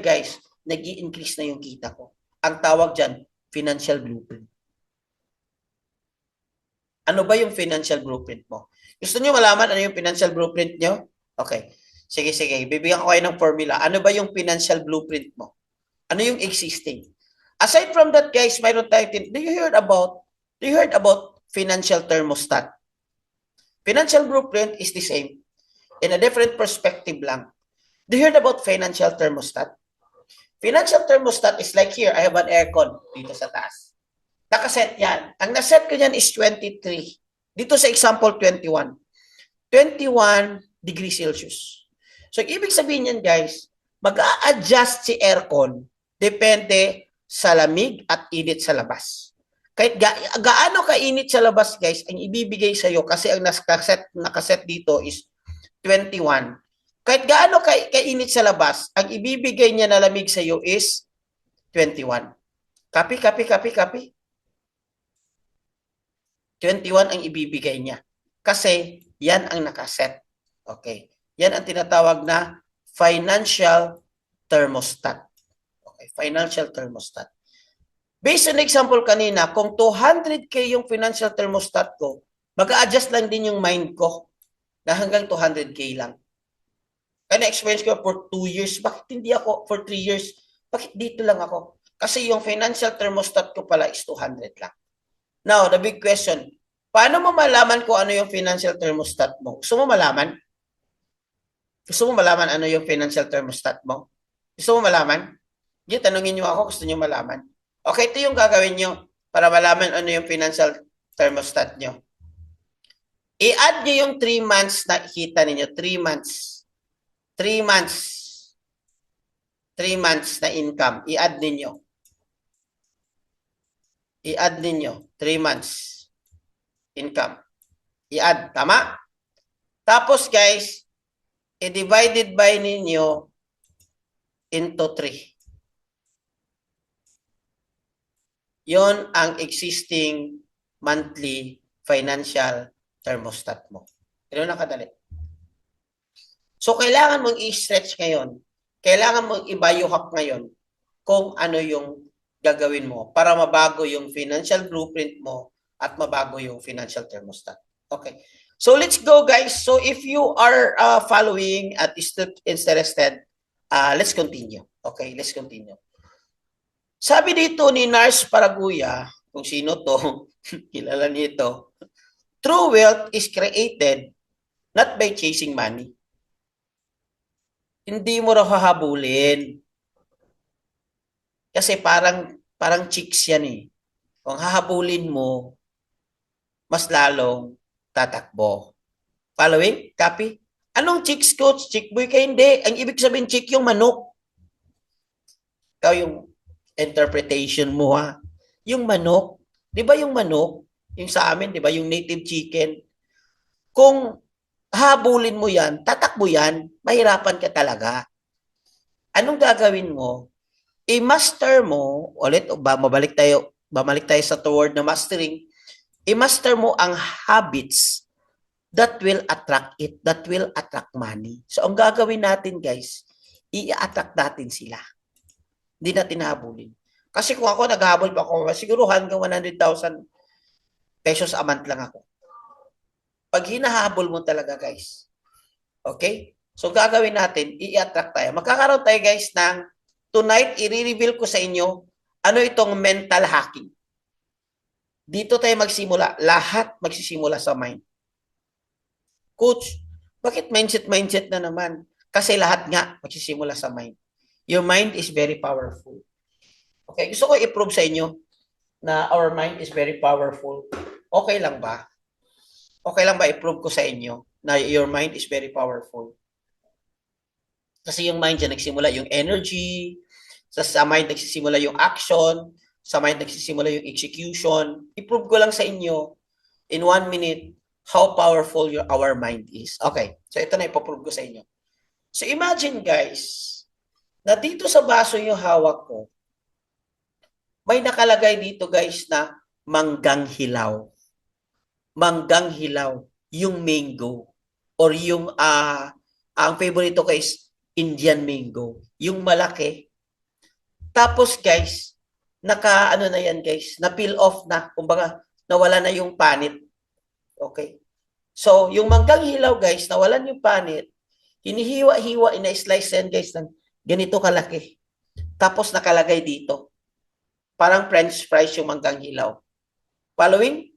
guys, nag-i-increase na yung kita ko. Ang tawag dyan, financial blueprint. Ano ba yung financial blueprint mo? Gusto niyo malaman ano yung financial blueprint niyo? Okay. Sige. Bibigyan ko kayo ng formula. Ano ba yung financial blueprint mo? Ano yung existing? Aside from that, guys, mayroon tayo, do you heard about financial thermostat? Financial blueprint is the same. In a different perspective lang. Do you heard about financial thermostat? Financial thermostat is like here, I have an aircon dito sa taas. Nakaset yan. Ang naset ko yan is 23. Dito sa example, 21. 21 degrees Celsius. So, ibig sabihin yan, guys, mag-a-adjust si aircon depende sa lamig at init sa labas. Kahit gaano kainit sa labas, guys, ang ibibigay sa iyo kasi ang nakaset dito is 21. Kahit gaano kainit sa labas, ang ibibigay niya na lamig sa iyo is 21. Copy, copy, copy, copy. 21 ang ibibigay niya. Kasi yan ang nakaset. Okay. Yan ang tinatawag na financial thermostat. Okay, financial thermostat. Based on example kanina, kung 200K yung financial thermostat ko, mag-a-adjust lang din yung mind ko na hanggang 200K lang. Kaya na-experience ko for 2 years. Bakit hindi ako for 3 years? Bakit dito lang ako? Kasi yung financial thermostat ko pala is 200 lang. Now, the big question, paano mo malaman kung ano yung financial thermostat mo? Gusto mo malaman? Gusto mo malaman ano yung financial thermostat mo? Gusto mo malaman? Hindi, tanungin nyo ako, gusto nyo malaman. Okay, ito yung gagawin nyo para malaman ano yung financial thermostat nyo. I-add nyo yung 3 months na kita ninyo. 3 months. 3 months. 3 months na income. I-add ninyo. I-add ninyo. 3 months income. I-add. Tama? Tapos guys, i-divided by ninyo into 3. Yon ang existing monthly financial thermostat mo. Ganun na kadali. So, kailangan mong i-stretch ngayon. Kailangan mong i-biohack ngayon kung ano yung gagawin mo para mabago yung financial blueprint mo at mabago yung financial thermostat. Okay. So, let's go guys. So, if you are following at still interested, let's continue. Okay, let's continue. Sabi dito ni Nars Paraguya, kung sino to, kilala nito, true wealth is created not by chasing money. Hindi mo raw hahabulin. Kasi parang chicks yan eh. Kung hahabulin mo, mas lalong tatakbo. Following? Copy? Anong chicks, coach? Chick boy ka? Hindi. Ang ibig sabihin chick yung manok. Ikaw yung interpretation mo ha. Yung manok, 'di ba yung manok, yung sa amin, 'di ba yung native chicken, kung habulin mo 'yan, tatakbo 'yan, mahirapan ka talaga. Anong gagawin mo? I-master mo, ulit bumalik tayo sa word na mastering. I-master mo ang habits that will attract it, that will attract money. So ang gagawin natin, guys, i-attract natin sila. Hindi natin habulin. Kasi kung ako naghabol pa ako, siguro hanggang 100,000 pesos a month lang ako. Pag hinahabol mo talaga, guys. Okay? So, gagawin natin, i-attract tayo. Magkakaroon tayo, guys, ng tonight, i-reveal ko sa inyo ano itong mental hacking. Dito tayo magsimula. Lahat magsisimula sa mind. Coach, bakit mindset na naman? Kasi lahat nga magsisimula sa mind. Your mind is very powerful. Okay, gusto ko i-prove sa inyo na our mind is very powerful. Okay lang ba? Okay lang ba i-prove ko sa inyo na your mind is very powerful? Kasi yung mind dyan nagsimula yung energy, sa mind nagsisimula yung action, sa mind nagsisimula yung execution. I-prove ko lang sa inyo in 1 minute how powerful our mind is. Okay, so ito na ipoprove ko sa inyo. So imagine guys, na dito sa baso yung hawak ko, may nakalagay dito guys na manggang hilaw. Manggang hilaw, yung mango. Or yung, ang favorite ko is Indian mango. Yung malaki. Tapos guys, ano na yan guys, na-peel off na. Kumbaga, nawala na yung panit. Okay? So, yung manggang hilaw guys, nawalan yung panit. Hinihiwa-hiwa, ina-slice yan guys ng ganito kalaki. Tapos nakalagay dito. Parang french fries yung manggang hilaw. Following?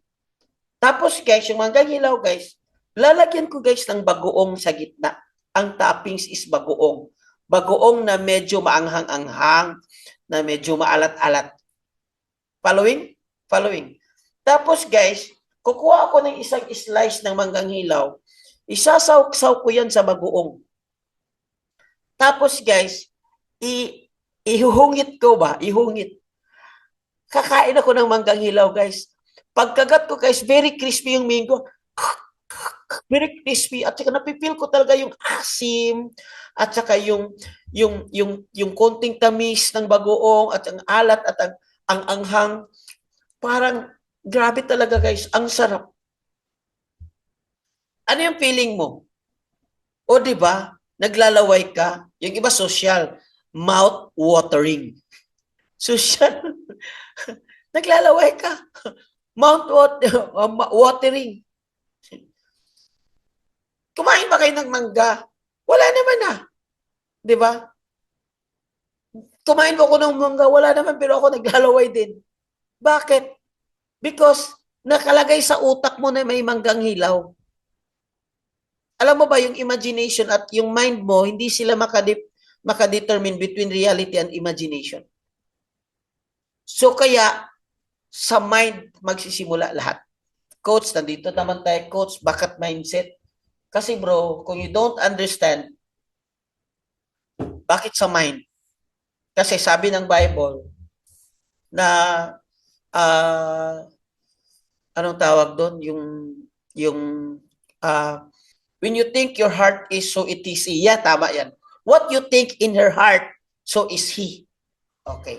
Tapos guys, yung manggang hilaw guys, lalagyan ko guys ng bagoong sa gitna. Ang toppings is bagoong. Bagoong na medyo maanghang-anghang, na medyo maalat-alat. Following? Following. Tapos guys, kukuha ako ng isang slice ng manggang hilaw, isasaw-saw ko yan sa bagoong. Tapos guys, ihuhungit ko ba? Ihungit. Kakain ako ng manggang hilaw, guys. Pagkagat ko, guys, very crispy yung mango. Very crispy. At saka napipil ko talaga yung asim at saka yung konting tamis ng bagoong at ang alat at ang anghang. Parang grabe talaga, guys. Ang sarap. Ano yung feeling mo? O di ba? Naglalaway ka. Yung iba social, mouth watering. Social. Naglalaway ka. Watering. Kumain ba kayo ng mangga? Wala naman na. Di ba? Kumain ba ako ng mangga? Wala naman, pero ako naglalaway din. Bakit? Because nakalagay sa utak mo na may manggang hilaw. Alam mo ba, yung imagination at yung mind mo, hindi sila makadetermine between reality and imagination. So kaya, sa mind magsisimula lahat. Coach, nandito naman tayo, coach, bakit mindset? Kasi bro, kung you don't understand, bakit sa mind? Kasi sabi ng Bible na anong tawag doon? Yung when you think your heart is, so it is he. Yeah, tama yan. What you think in her heart, so is he. Okay.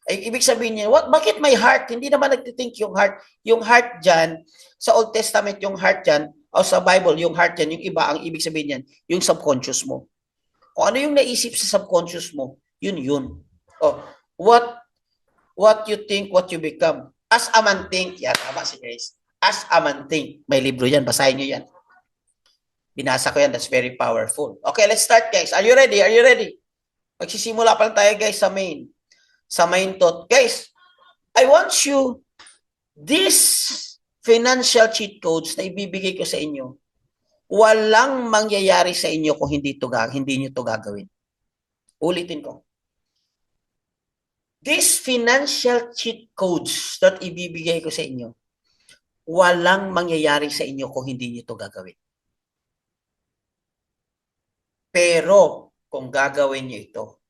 Ay, ibig sabihin niya, bakit may heart? Hindi naman nagtithink yung heart. Yung heart dyan, sa Old Testament yung heart dyan, o sa Bible yung heart dyan, yung iba, ang ibig sabihin yan, yung subconscious mo. Kung ano yung naisip sa subconscious mo, yun. Oh, what you think, what you become. As a man think, yan, tama si Grace. As a man think. May libro yan, basahin nyo yan. Binasa ko yan, that's very powerful. Okay, let's start, guys. Are you ready? Are you ready? Magsisimula pa lang tayo, guys, sa main thought. Guys, I want you, this financial cheat codes na ibibigay ko sa inyo, walang mangyayari sa inyo kung hindi nyo to gagawin. Ulitin ko. These financial cheat codes that ibibigay ko sa inyo, walang mangyayari sa inyo kung hindi nyo to gagawin. Pero, kung gagawin nyo ito,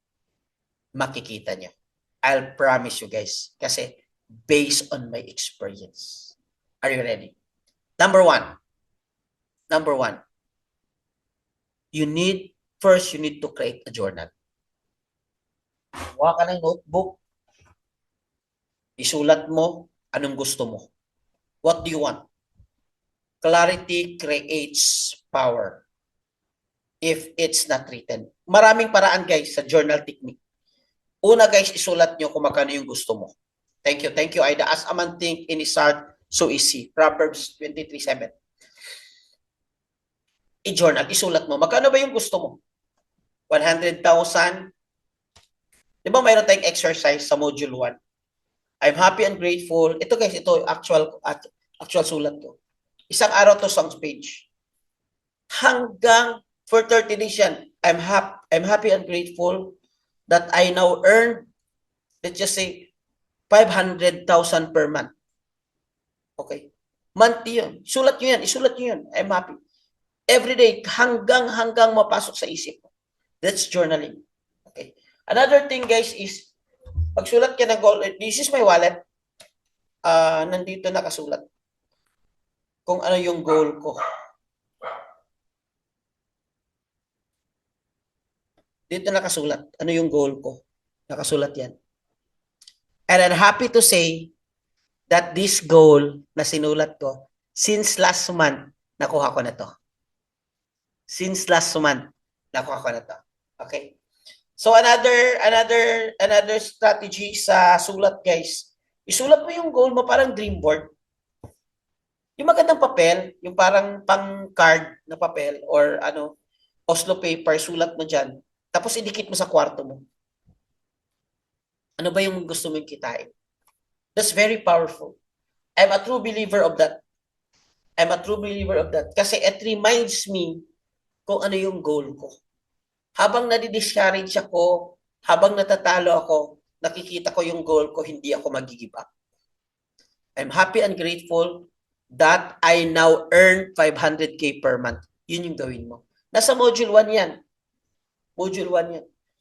makikita nyo. I'll promise you guys. Kasi, based on my experience. Are you ready? Number one, you need to create a journal. Kuha ka ng notebook, isulat mo anong gusto mo. What do you want? Clarity creates power. If it's not written. Maraming paraan, guys, sa journal technique. Una, guys, isulat nyo kung magkano yung gusto mo. Thank you, Aida. As a man think in his heart, so is he. Proverbs 23:7. I-journal, isulat mo. Magkano ba yung gusto mo? 100,000? Di ba mayroon tayong exercise sa module 1? I'm happy and grateful. Ito, guys, ito actual sulat ko. Isang araw to songs page. Hanggang for 30 days yan, I'm happy and grateful that I now earn, let's just say, 500,000 per month. Okay. Monthly yun. Isulat nyo yan. I'm happy. Every day, hanggang mapasok sa isip mo. That's journaling. Okay. Another thing, guys, is, pagsulat ka ng goal, this is my wallet. Nandito nakasulat kung ano yung goal ko. Dito nakasulat. Ano yung goal ko? Nakasulat yan. And I'm happy to say that this goal na sinulat ko, since last month, nakuha ko na to. Since last month, nakuha ko na to. Okay? So another strategy sa sulat, guys. Isulat mo yung goal mo parang dream board. Yung magandang papel, yung parang pang card na papel or Oslo paper, sulat mo dyan. Tapos idikit mo sa kwarto mo. Ano ba yung gusto mong kitain? That's very powerful. I'm a true believer of that. Kasi it reminds me kung ano yung goal ko. Habang nadi-discourage ako, habang natatalo ako, nakikita ko yung goal ko, hindi ako mag-give up. I'm happy and grateful that I now earn 500K per month. Yun yung gawin mo. Nasa module 1 yan.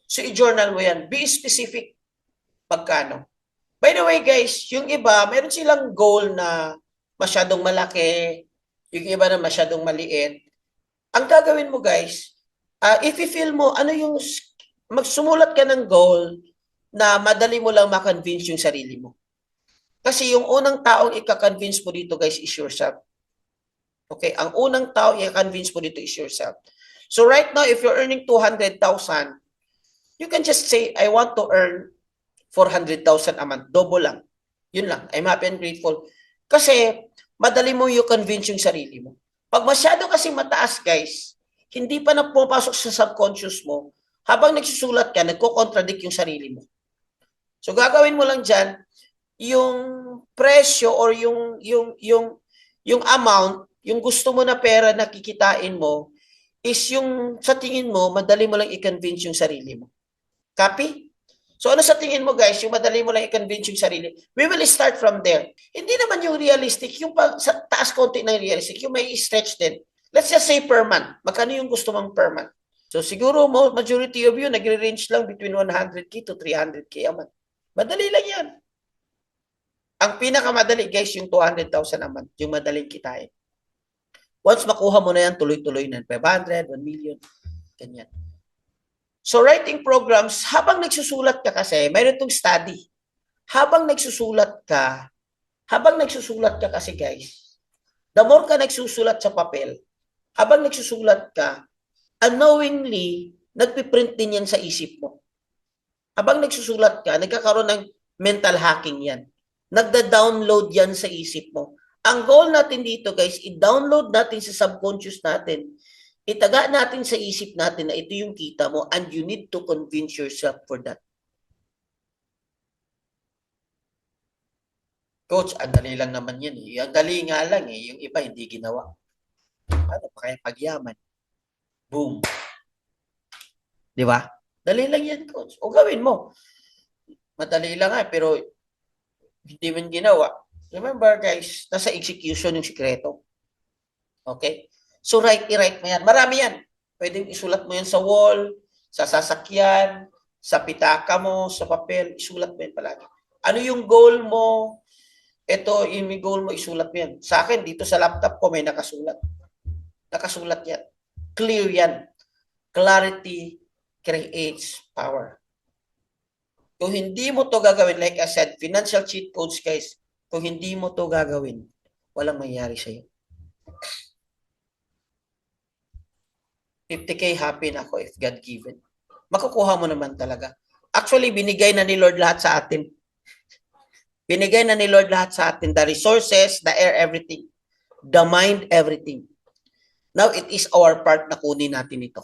So, i-journal mo yan. Be specific. Pagkano? By the way guys, yung iba, meron silang goal na masyadong malaki, yung iba na masyadong maliit. Ang gagawin mo guys, if you feel mo, ano yung, magsumulat ka ng goal na madali mo lang ma-convince yung sarili mo. Kasi yung unang taong ika-convince mo dito guys is yourself. Okay, ang unang tao i-convince mo dito is yourself. So right now, if you're earning 200,000, you can just say, I want to earn 400,000 a month. Double lang. Yun lang. I'm happy and grateful. Kasi, madali mo yung convince yung sarili mo. Pag masyado kasi mataas, guys, hindi pa na pumapasok sa subconscious mo, habang nagsusulat ka, nagko-contradict yung sarili mo. So, gagawin mo lang dyan, yung presyo or yung amount, yung gusto mo na pera na kikitain mo, is yung sa tingin mo, madali mo lang i-convince yung sarili mo. Copy? So ano sa tingin mo guys, yung madali mo lang i-convince yung sarili? We will start from there. Hindi naman yung realistic, yung sa taas konti ng realistic, yung may stretch din. Let's just say per month. Magkano yung gusto mong per month? So siguro majority of you nagre-range lang between 100K to 300K a month. Madali lang yan. Ang pinakamadali guys, yung 200,000 a month, yung madaling kitain. Once makuha mo na yan, tuloy-tuloy na. 500, 1 million, ganyan. So writing programs, habang nagsusulat ka kasi, mayroon itong study. Habang nagsusulat ka kasi guys, the more ka nagsusulat sa papel, habang nagsusulat ka, unknowingly, nagpiprint din yan sa isip mo. Habang nagsusulat ka, nagkakaroon ng mental hacking yan. Nagda-download yan sa isip mo. Ang goal natin dito guys, i-download natin sa subconscious natin. Itaga natin sa isip natin na ito yung kita mo and you need to convince yourself for that. Coach, ang dali lang naman yan eh. Ang dali nga lang eh. Yung iba hindi ginawa. Ano pa kaya pagyaman? Boom. Di ba? Dali lang yan, coach. O gawin mo. Madali lang nga, pero hindi man ginawa. Remember guys, nasa execution yung sikreto. Okay? So i-write mo yan. Marami yan. Pwedeng isulat mo yan sa wall, sa sasakyan, sa pitaka mo, sa papel. Isulat mo yan palagi. Ano yung goal mo? Ito, yung goal mo, isulat mo yan. Sa akin, dito sa laptop ko, may nakasulat. Nakasulat yan. Clear yan. Clarity creates power. Kung hindi mo to gagawin, like I said, financial cheat codes, guys, kung hindi mo to gagawin, walang mangyayari sa'yo. 50K happy na ako if God given. Makukuha mo naman talaga. Actually, binigay na ni Lord lahat sa atin. Binigay na ni Lord lahat sa atin. The resources, the air, everything. The mind, everything. Now, it is our part na kunin natin ito.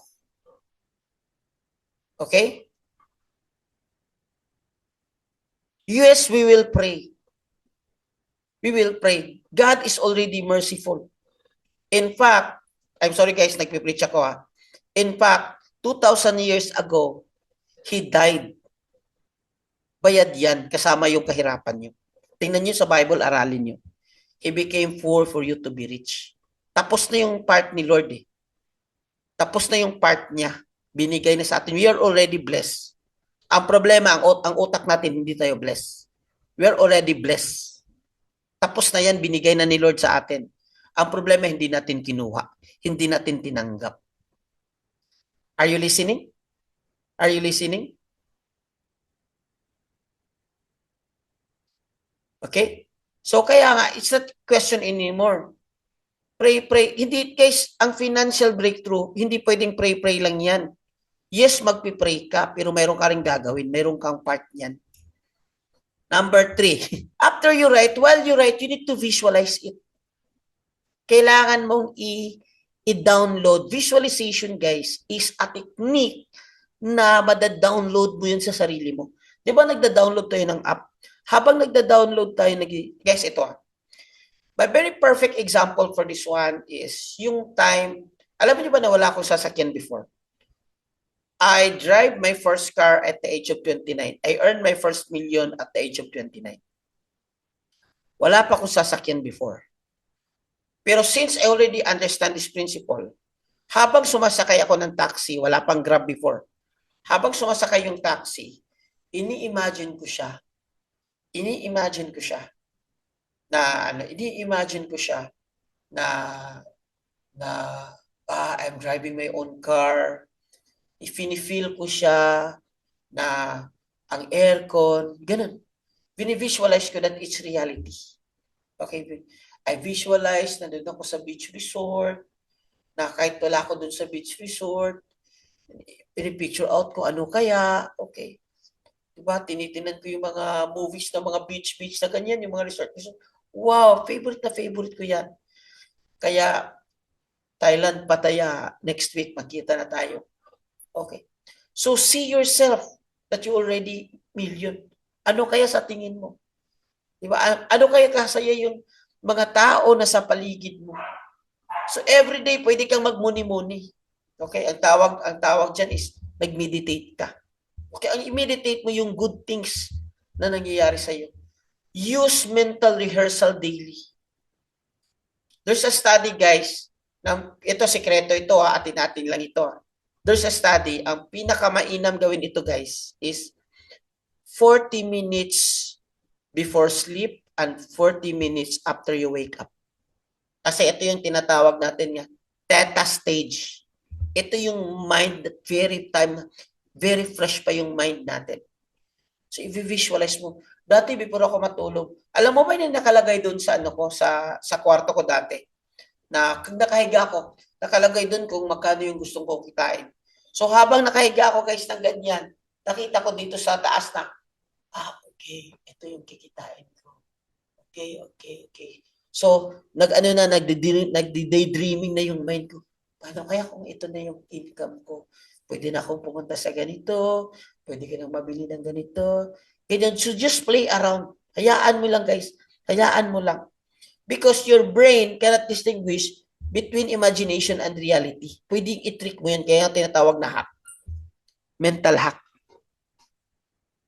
Okay? Yes, we will pray. We will pray. God is already merciful. In fact, I'm sorry guys, nagpipreach ako ha. In fact, 2,000 years ago, He died. Bayad yan, kasama yung kahirapan nyo. Tingnan nyo sa Bible, aralin nyo. He became poor for you to be rich. Tapos na yung part ni Lord eh. Tapos na yung part niya. Binigay na sa atin. We are already blessed. Ang problema, ang utak natin, hindi tayo blessed. We are already blessed. Tapos na yan, binigay na ni Lord sa atin. Ang problema, hindi natin kinuha. Hindi natin tinanggap. Are you listening? Are you listening? Okay? So kaya nga, it's not question anymore. Pray. Hindi, guys, ang financial breakthrough, hindi pwedeng pray lang yan. Yes, magpipray ka, pero mayroon ka rin gagawin. Mayroon kang part niyan. Number 3, after you write, while you write, you need to visualize it. Kailangan mong i-download. Visualization, guys, is a technique na mada-download mo yun sa sarili mo. Di ba nagda-download tayo ng app? Habang nagda-download tayo, guys, ito ha. My very perfect example for this one is yung time, alam niyo ba na wala akong sasakyan before? I drive my first car at the age of 29. I earned my first million at the age of 29. Wala pa akong sasakyan before. Pero since I already understand this principle, habang sumasakay ako ng taxi, wala pang Grab before, habang sumasakay yung taxi, ini-imagine ko siya ini-imagine ko siya ini-imagine ko siya na na I'm driving my own car. Ifini-feel ko siya na ang aircon, ganun. Visualize ko that it's reality. Okay, I visualize na doon ako sa beach resort, na kahit wala ako doon sa beach resort, pinipicture out ko ano kaya, okay. Diba, tinitinan ko yung mga movies na mga beach na ganyan, yung mga resort. Wow, favorite na favorite ko yan. Kaya, Thailand, Pattaya, next week, magkita na tayo. Okay. So, see yourself that you already million. Ano kaya sa tingin mo? Diba? Ano kaya kasaya yung mga tao na sa paligid mo? So, everyday, pwede kang magmuni-muni. Okay? Ang tawag dyan is, nag-meditate ka. Okay? Ang i-meditate mo yung good things na nangyayari sa'yo. Use mental rehearsal daily. There's a study, guys, ito, sekreto ito, atin-atin lang ito. There's a study, ang pinakamainam gawin ito, guys, is 40 minutes before sleep and 40 minutes after you wake up. Kasi ito yung tinatawag natin nga, theta stage. Ito yung mind that very fresh pa yung mind natin. So, i-visualize mo. Dati, before ako matulog, alam mo ba yung nakalagay doon sa, sa kwarto ko dati? Na kung nakahiga ako, nakalagay doon kung magkano yung gustong kong kitain. So, habang nakahiga ako, guys, ng ganyan, nakita ko dito sa taas na, okay, ito yung kikitain ko. Okay. So, nagdi-daydreaming na yung mind ko. Paano kaya kung ito na yung income ko? Pwede na akong pumunta sa ganito, pwede ka nang mabili ng ganito. Ganyan, so just play around. Hayaan mo lang, guys. Hayaan mo lang. Because your brain cannot distinguish between imagination and reality. Pwedeng i-trick mo yan, kaya tinatawag na hack. Mental hack.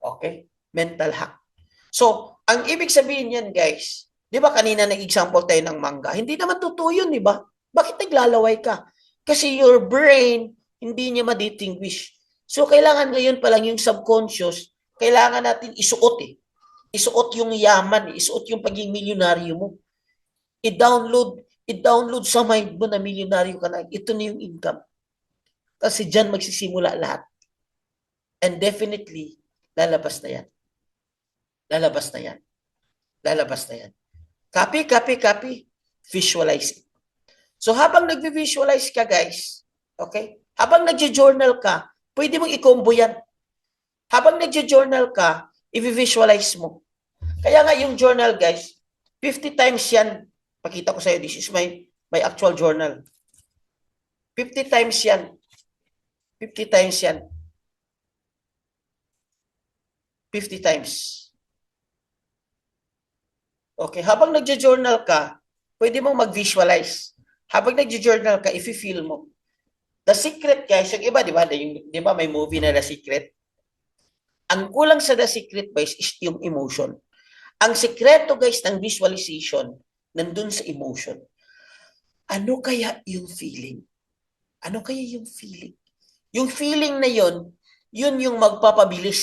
Okay? Mental hack. So, ang ibig sabihin yan, guys, di ba kanina nag-example tayo ng mangga? Hindi naman totoo yun, di ba? Bakit naglalaway ka? Kasi your brain, hindi niya ma-distinguish. So, kailangan ngayon pa lang yung subconscious, kailangan natin isuot eh. Isuot yung yaman, isuot yung pagiging milyonaryo mo. I-download sa mind mo na milyonaryo ka na. Ito na yung income. Kasi dyan magsisimula lahat. And definitely, lalabas na yan. Lalabas na yan. Lalabas na yan. Copy. Visualize it. So, habang nag-visualize ka, guys, okay? Habang nag-journal ka, pwede mong i-combo yan. Habang nag-journal ka, i-visualize mo. Kaya nga yung journal, guys, 50 times yan. Pakita ko sa'yo, this is my actual journal. 50 times yan. 50 times yan. 50 times. Okay, habang nagjo-journal ka, pwede mong mag-visualize. Habang nagjo-journal ka, i-feel mo. The Secret, guys, yung iba, di ba may movie na The Secret? Ang kulang sa The Secret, guys, is yung emotion. Ang sekreto, guys, ng visualization, nandun sa emotion. Ano kaya yung feeling? Ano kaya yung feeling? Yung feeling na yun yung magpapabilis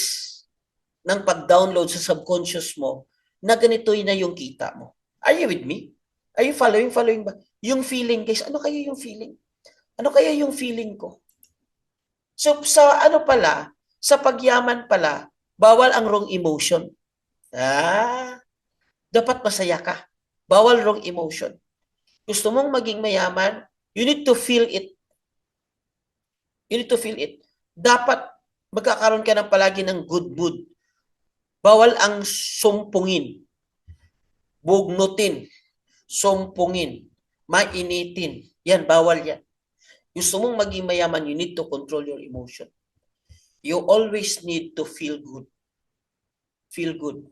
ng pag-download sa subconscious mo na ganito na yung kita mo. Are you with me? Are you following ba? Yung feeling, guys, ano kaya yung feeling? Ano kaya yung feeling ko? So, sa sa pagyaman pala, bawal ang wrong emotion. Dapat masaya ka. Bawal wrong emotion. Gusto mong maging mayaman, you need to feel it. You need to feel it. Dapat magkakaroon ka ng palagi ng good mood. Bawal ang sumpungin, bugnutin, sumpungin, mainitin. Yan, bawal yan. Gusto mong maging mayaman, you need to control your emotion. You always need to feel good. Feel good.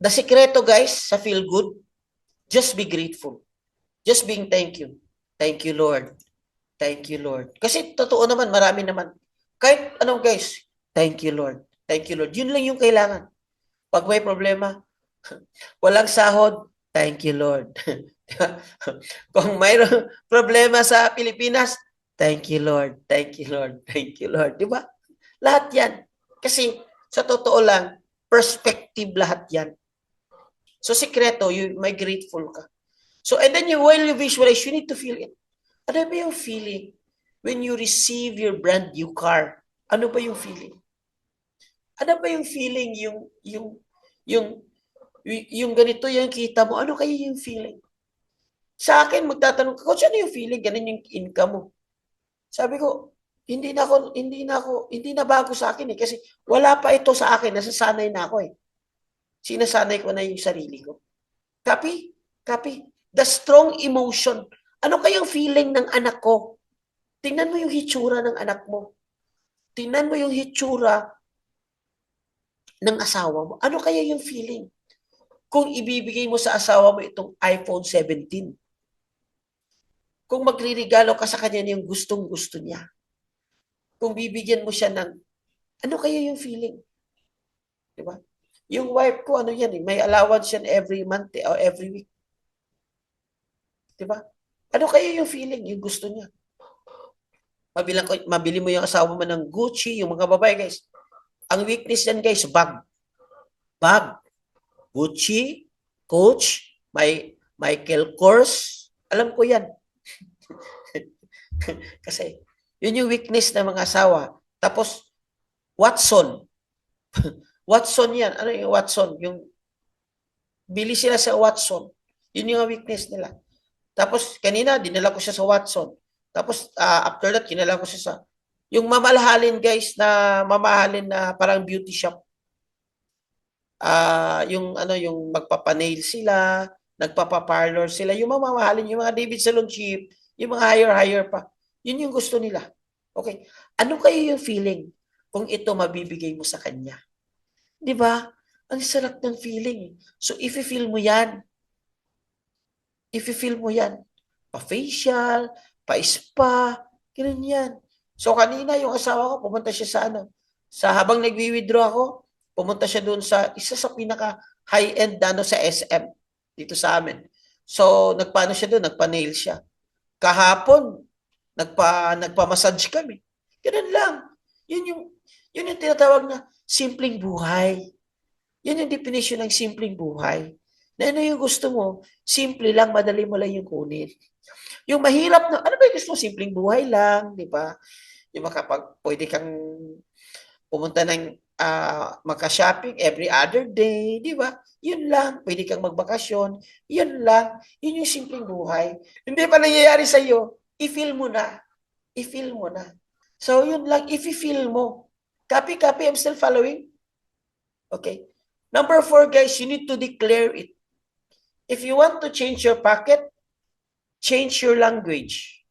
The sekreto, guys, sa feel good, just be grateful. Just being thank you. Thank you, Lord. Thank you, Lord. Kasi totoo naman, marami naman. Kahit anong, guys, thank you, Lord. Thank you, Lord. Yun lang yung kailangan. Pag may problema, walang sahod, thank you, Lord. Kung mayroong problema sa Pilipinas, thank you, Lord. Thank you, Lord. Thank you, Lord. Diba? Lahat yan. Kasi, sa totoo lang, perspective lahat yan. So, sikreto, may grateful ka. So, and then while you visualize, you need to feel it. Ano ba yung feeling when you receive your brand new car? Ano ba yung feeling? Ano ba yung feeling yung ganito yung kita mo? Ano kaya yung feeling? Sa akin, magtatanong ka, Coach, ano yung feeling? Ganun yung income mo. Sabi ko, hindi na bago sa akin eh. Kasi wala pa ito sa akin. Nasasanay na ako eh. Sinasanay ko na yung sarili ko. Copy? Copy? The strong emotion. Ano kayang feeling ng anak ko? Tingnan mo yung hitsura ng anak mo. Tingnan mo yung hitsura ng asawa mo. Ano kaya yung feeling? Kung ibibigay mo sa asawa mo itong iPhone 17. Kung magririgalo ka sa kanya yung gustong-gusto niya. Kung bibigyan mo siya ng, ano kaya yung feeling? Diba? Yung wife ko, ano yan eh, may allowance yan every month or every week. Diba? Ano kaya yung feeling, yung gusto niya? Mabili mo yung asawa mo ng Gucci, yung mga babae, guys. Ang weakness yan, guys, bag. Bag. Gucci, Coach, Michael Kors. Alam ko yan. Kasi, yun yung weakness ng mga asawa. Tapos, Watson. Watson yan. Ano yung Watson? Yung, bili sila sa Watson. Yun yung weakness nila. Tapos, kanina, dinala ko siya sa Watson. Tapos, after that, kinala ko siya sa, yung mamahalin, guys, na mamahalin na parang beauty shop. Yung magpapanail sila, nagpapaparlor sila, yung mamahalin, yung mga David Salon Cheap, yung mga higher pa. Yun yung gusto nila. Okay. Ano kayo yung feeling kung ito mabibigay mo sa kanya? Di ba? Ang sarap ng feeling. So, if-feel mo yan. If-feel mo yan. Pa-facial, pa-spa, ganun yan. So, kanina yung asawa ko, pumunta siya sa sa habang nagwi-withdraw ako, pumunta siya doon sa isa sa pinaka high-end sa SM dito sa amin. So, nagpaano siya doon, nagpa-nail siya. Kahapon, nagpa-massage kami. Ganun lang. Yun yung tinatawag na simpleng buhay. Yun yung definition ng simpleng buhay. Na ano yung gusto mo? Simple lang, madali mo lang yung kunin. Yung mahirap na, ano ba yung gusto mo? Simpleng buhay lang, di ba? Yung pwede kang pumunta ng magka-shopping every other day, di ba? Yun lang. Pwede kang magbakasyon. Yun lang. Yun yung simpleng buhay. Hindi pa nangyayari sa'yo, i-feel mo na. I-feel mo na. So, yun lang. I-feel mo. Copy, I'm still following. Okay. Number 4, guys, you need to declare it. If you want to change your pocket, change your language.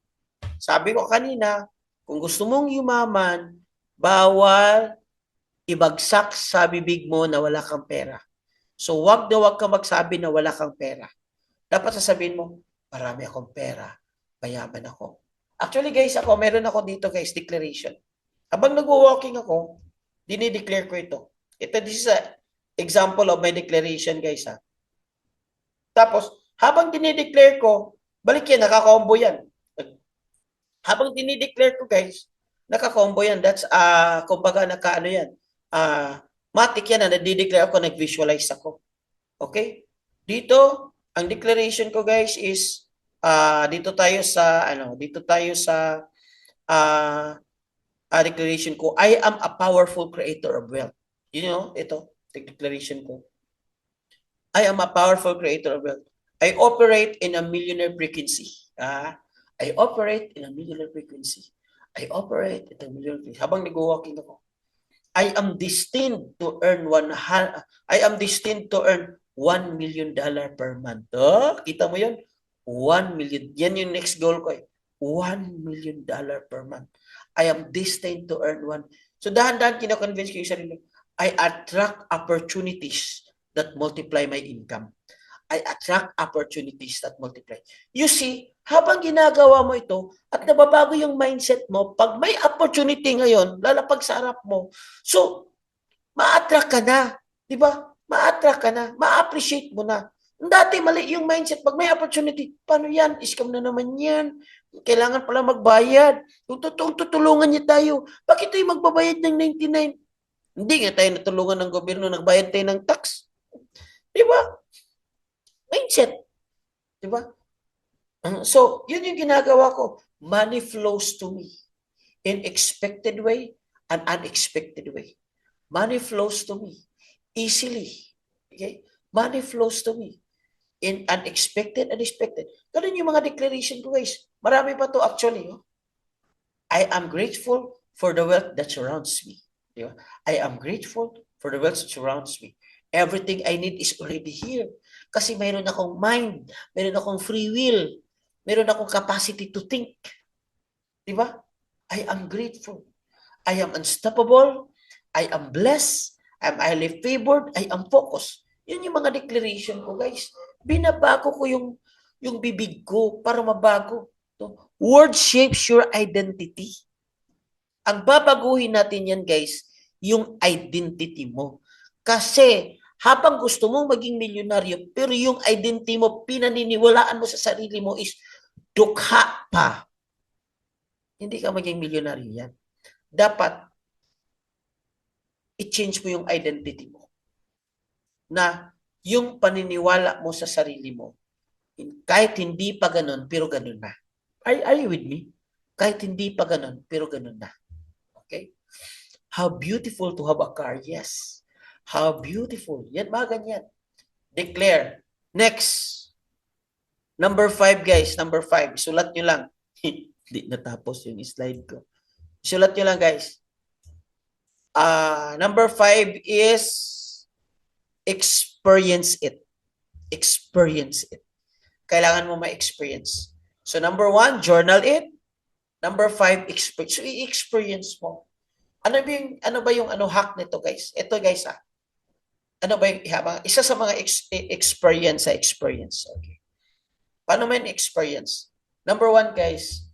Sabi ko kanina, kung gusto mong yumaman, bawal ibagsak sa bibig mo na wala kang pera. So, wag ka magsabi na wala kang pera. Dapat sasabihin mo, marami akong pera, mayaman ako. Actually, guys, meron ako dito, guys, declaration. Habang nag-walking ako, dinideclare ko ito. This is a example of my declaration, guys, ha. Tapos, habang dinideclare ko, balik yan, nakakombo yan. Habang dinideclare ko, guys, nakakombo yan. That's, kumbaga, yan. Matik yan na nadideclare ako, nag-visualize ako. Okay? Dito, ang declaration ko, guys, is, dito tayo sa declaration ko, I am a powerful creator of wealth. You know, ito, declaration ko. I am a powerful creator of wealth. I operate in a millionaire frequency. I operate in a millionaire frequency. I operate in a millionaire frequency. Habang nag-walking ako, I am destined to earn $1 million per month. Oh, kita mo yun? 1 million. Yan yung next goal ko eh. $1 million per month. I am destined to earn one. So dahan-dahan kina-convince ko yung sarili. I attract opportunities that multiply my income. I attract opportunities that multiply. You see, habang ginagawa mo ito at nababago yung mindset mo, pag may opportunity ngayon, lalapag sa harap mo, so, ma-attract ka na. Di ba? Ma-attract ka na. Ma-appreciate mo na. Dati mali yung mindset. Pag may opportunity, paano yan? Scam na naman yan. Kailangan pala magbayad. Yung totoong tutulungan niya tayo. Bakit tayo magbabayad ng 99? Hindi nga tayo natulungan ng gobyerno, nagbayad tayo ng tax. Di ba? Mindset. Di ba? So, yun yung ginagawa ko. Money flows to me in expected way and unexpected way. Money flows to me easily. Okay? Money flows to me in unexpected and expected. Ganun yung mga declaration ko, guys. Marami pa to actually. Oh. I am grateful for the wealth that surrounds me. Di ba? I am grateful for the wealth that surrounds me. Everything I need is already here. Kasi mayroon akong mind, mayroon akong free will, mayroon akong capacity to think. Di ba? I am grateful. I am unstoppable. I am blessed. I am highly favored. I am focused. Yun yung mga declaration ko, guys. Binabago ko yung bibig ko para mabago. Word shapes your identity. Ang babaguhin natin yan, guys, yung identity mo. Kasi habang gusto mong maging milyonaryo, pero yung identity mo, pinaniniwalaan mo sa sarili mo is dukha pa. Hindi ka maging milyonaryo yan. Dapat i-change mo yung identity mo. Na yung paniniwala mo sa sarili mo, kahit hindi pa ganun, pero ganun na. Are you with me? Kahit hindi pa ganun, pero ganun na. Okay? How beautiful to have a car. Yes. How beautiful. Yan, mga ganyan. Declare. Next. Number 5, guys. Number 5. Sulat nyo lang. Hindi natapos yung slide ko. Sulat nyo lang, guys. Number 5 is experience it. Experience it. Kailangan mo ma-experience. So, number 1, journal it. Number 5, experience. So, i-experience mo. Ano ba yung hack nito, guys? Ito, guys, ano ba yung isa sa mga experience sa experience. Okay. Paano mo yung experience? Number 1, guys,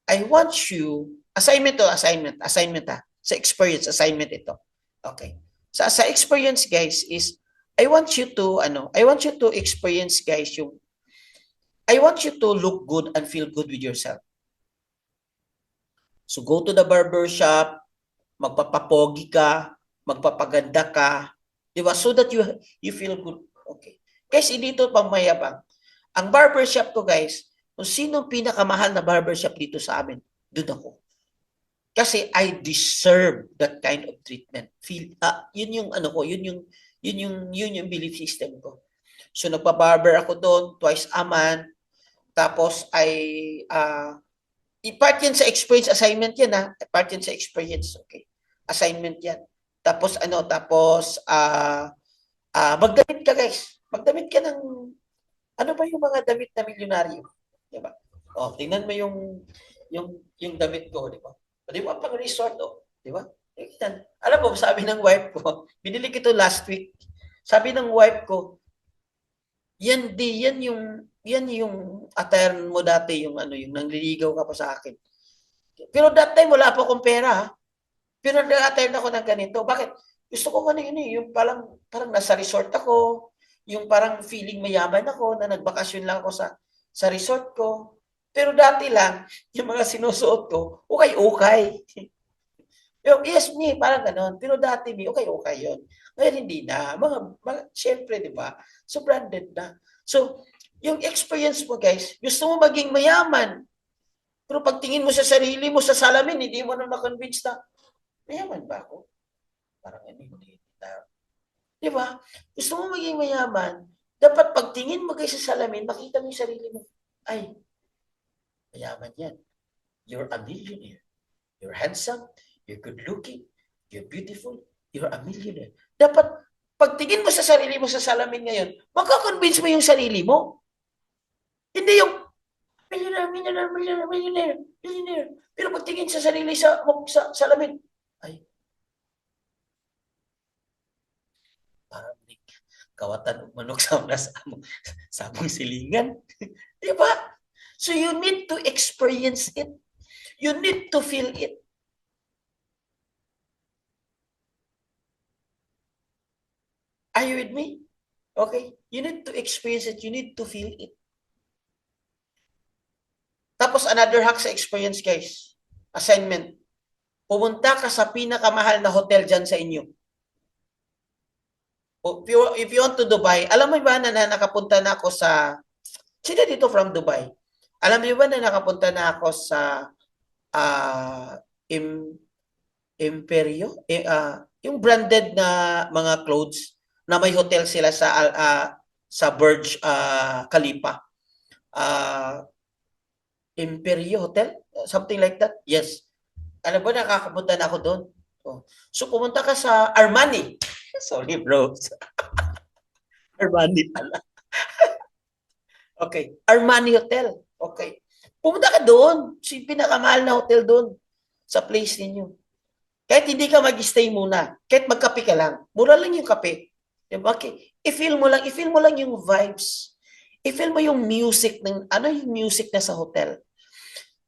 I want you, assignment sa experience, assignment ito. Okay. Sa experience, guys, is I want you to experience, guys, I want you to look good and feel good with yourself. So go to the barber shop, magpapapogi ka, magpapaganda ka, di ba? So that you feel good. Okay. Guys, dito pang mayabang. Ang barbershop ko, guys, kung sino pinakamahal na barbershop dito sa amin, doon ako. Kasi I deserve that kind of treatment. Yun yung yun yung belief system ko. So nagpa-barber ako doon twice a month. Tapos part yan sa experience assignment yan part yan sa experience, okay. Assignment yan. Tapos magdamit ka, guys. Magdamit ka ng ano ba yung mga damit na milyonaryo, di ba? Oh, tingnan mo yung damit ko, di ba? Di ba pang resort, di ba? Alam mo, sabi ng wife ko, binili ko ito last week. Sabi ng wife ko, yan yung attire mo dati, yung nangliligaw ka pa sa akin. Pero that time wala pa akong pera. Pero nag-attire ako ng ganito. Bakit? Gusto ko yung parang nasa resort ako, yung parang feeling mayaman ako na nagbakasyon lang ako sa resort ko. Pero dati lang, yung mga sinusuot ko, okay. Yes, me, parang ganon. Pero dati, me, okay yun. Ngayon, hindi na. Siyempre, di ba? So, branded na. So, yung experience mo, guys, gusto mo maging mayaman. Pero pagtingin mo sa sarili mo sa salamin, hindi mo na na-convince na, mayaman ba ako? Parang hindi na. Di ba? Gusto mo maging mayaman, dapat pagtingin mo guys sa salamin, makita mo yung sarili mo, ay, mayaman yan. You're a millionaire. You're handsome. You're good looking. You're beautiful. You're a millionaire. Dapat, pagtingin mo sa sarili mo sa salamin ngayon, makakonvince mo yung sarili mo. Hindi yung, millionaire. Pero pagtingin sa sarili sa salamin, ay, parang kawatan og manok sa among silingan. Di ba? So you need to experience it. You need to feel it. Are you with me? Okay? You need to experience it. You need to feel it. Tapos another hack sa experience, guys. Assignment. Pumunta ka sa pinakamahal na hotel dyan sa inyo. If you want to Dubai, alam mo ba na nakapunta na ako sa, sino dito from Dubai? Alam mo ba na nakapunta na ako sa uh, Im, Imperio? Yung branded na mga clothes na may hotel sila sa Burj Khalifa. Imperio Hotel? Something like that? Yes. Alam ba, nakakapunta na ako doon. Oh. So, pumunta ka sa Armani. Sorry, bro. Armani pala. Okay. Armani Hotel. Okay. Pumunta ka doon. Pinakamahal na hotel doon sa place ninyo. Kahit hindi ka mag-stay muna. Kahit magkape ka lang. Mura lang yung kape. Diba? Okay. I-feel mo lang yung vibes. I-feel mo yung music ng ano yung music na sa hotel.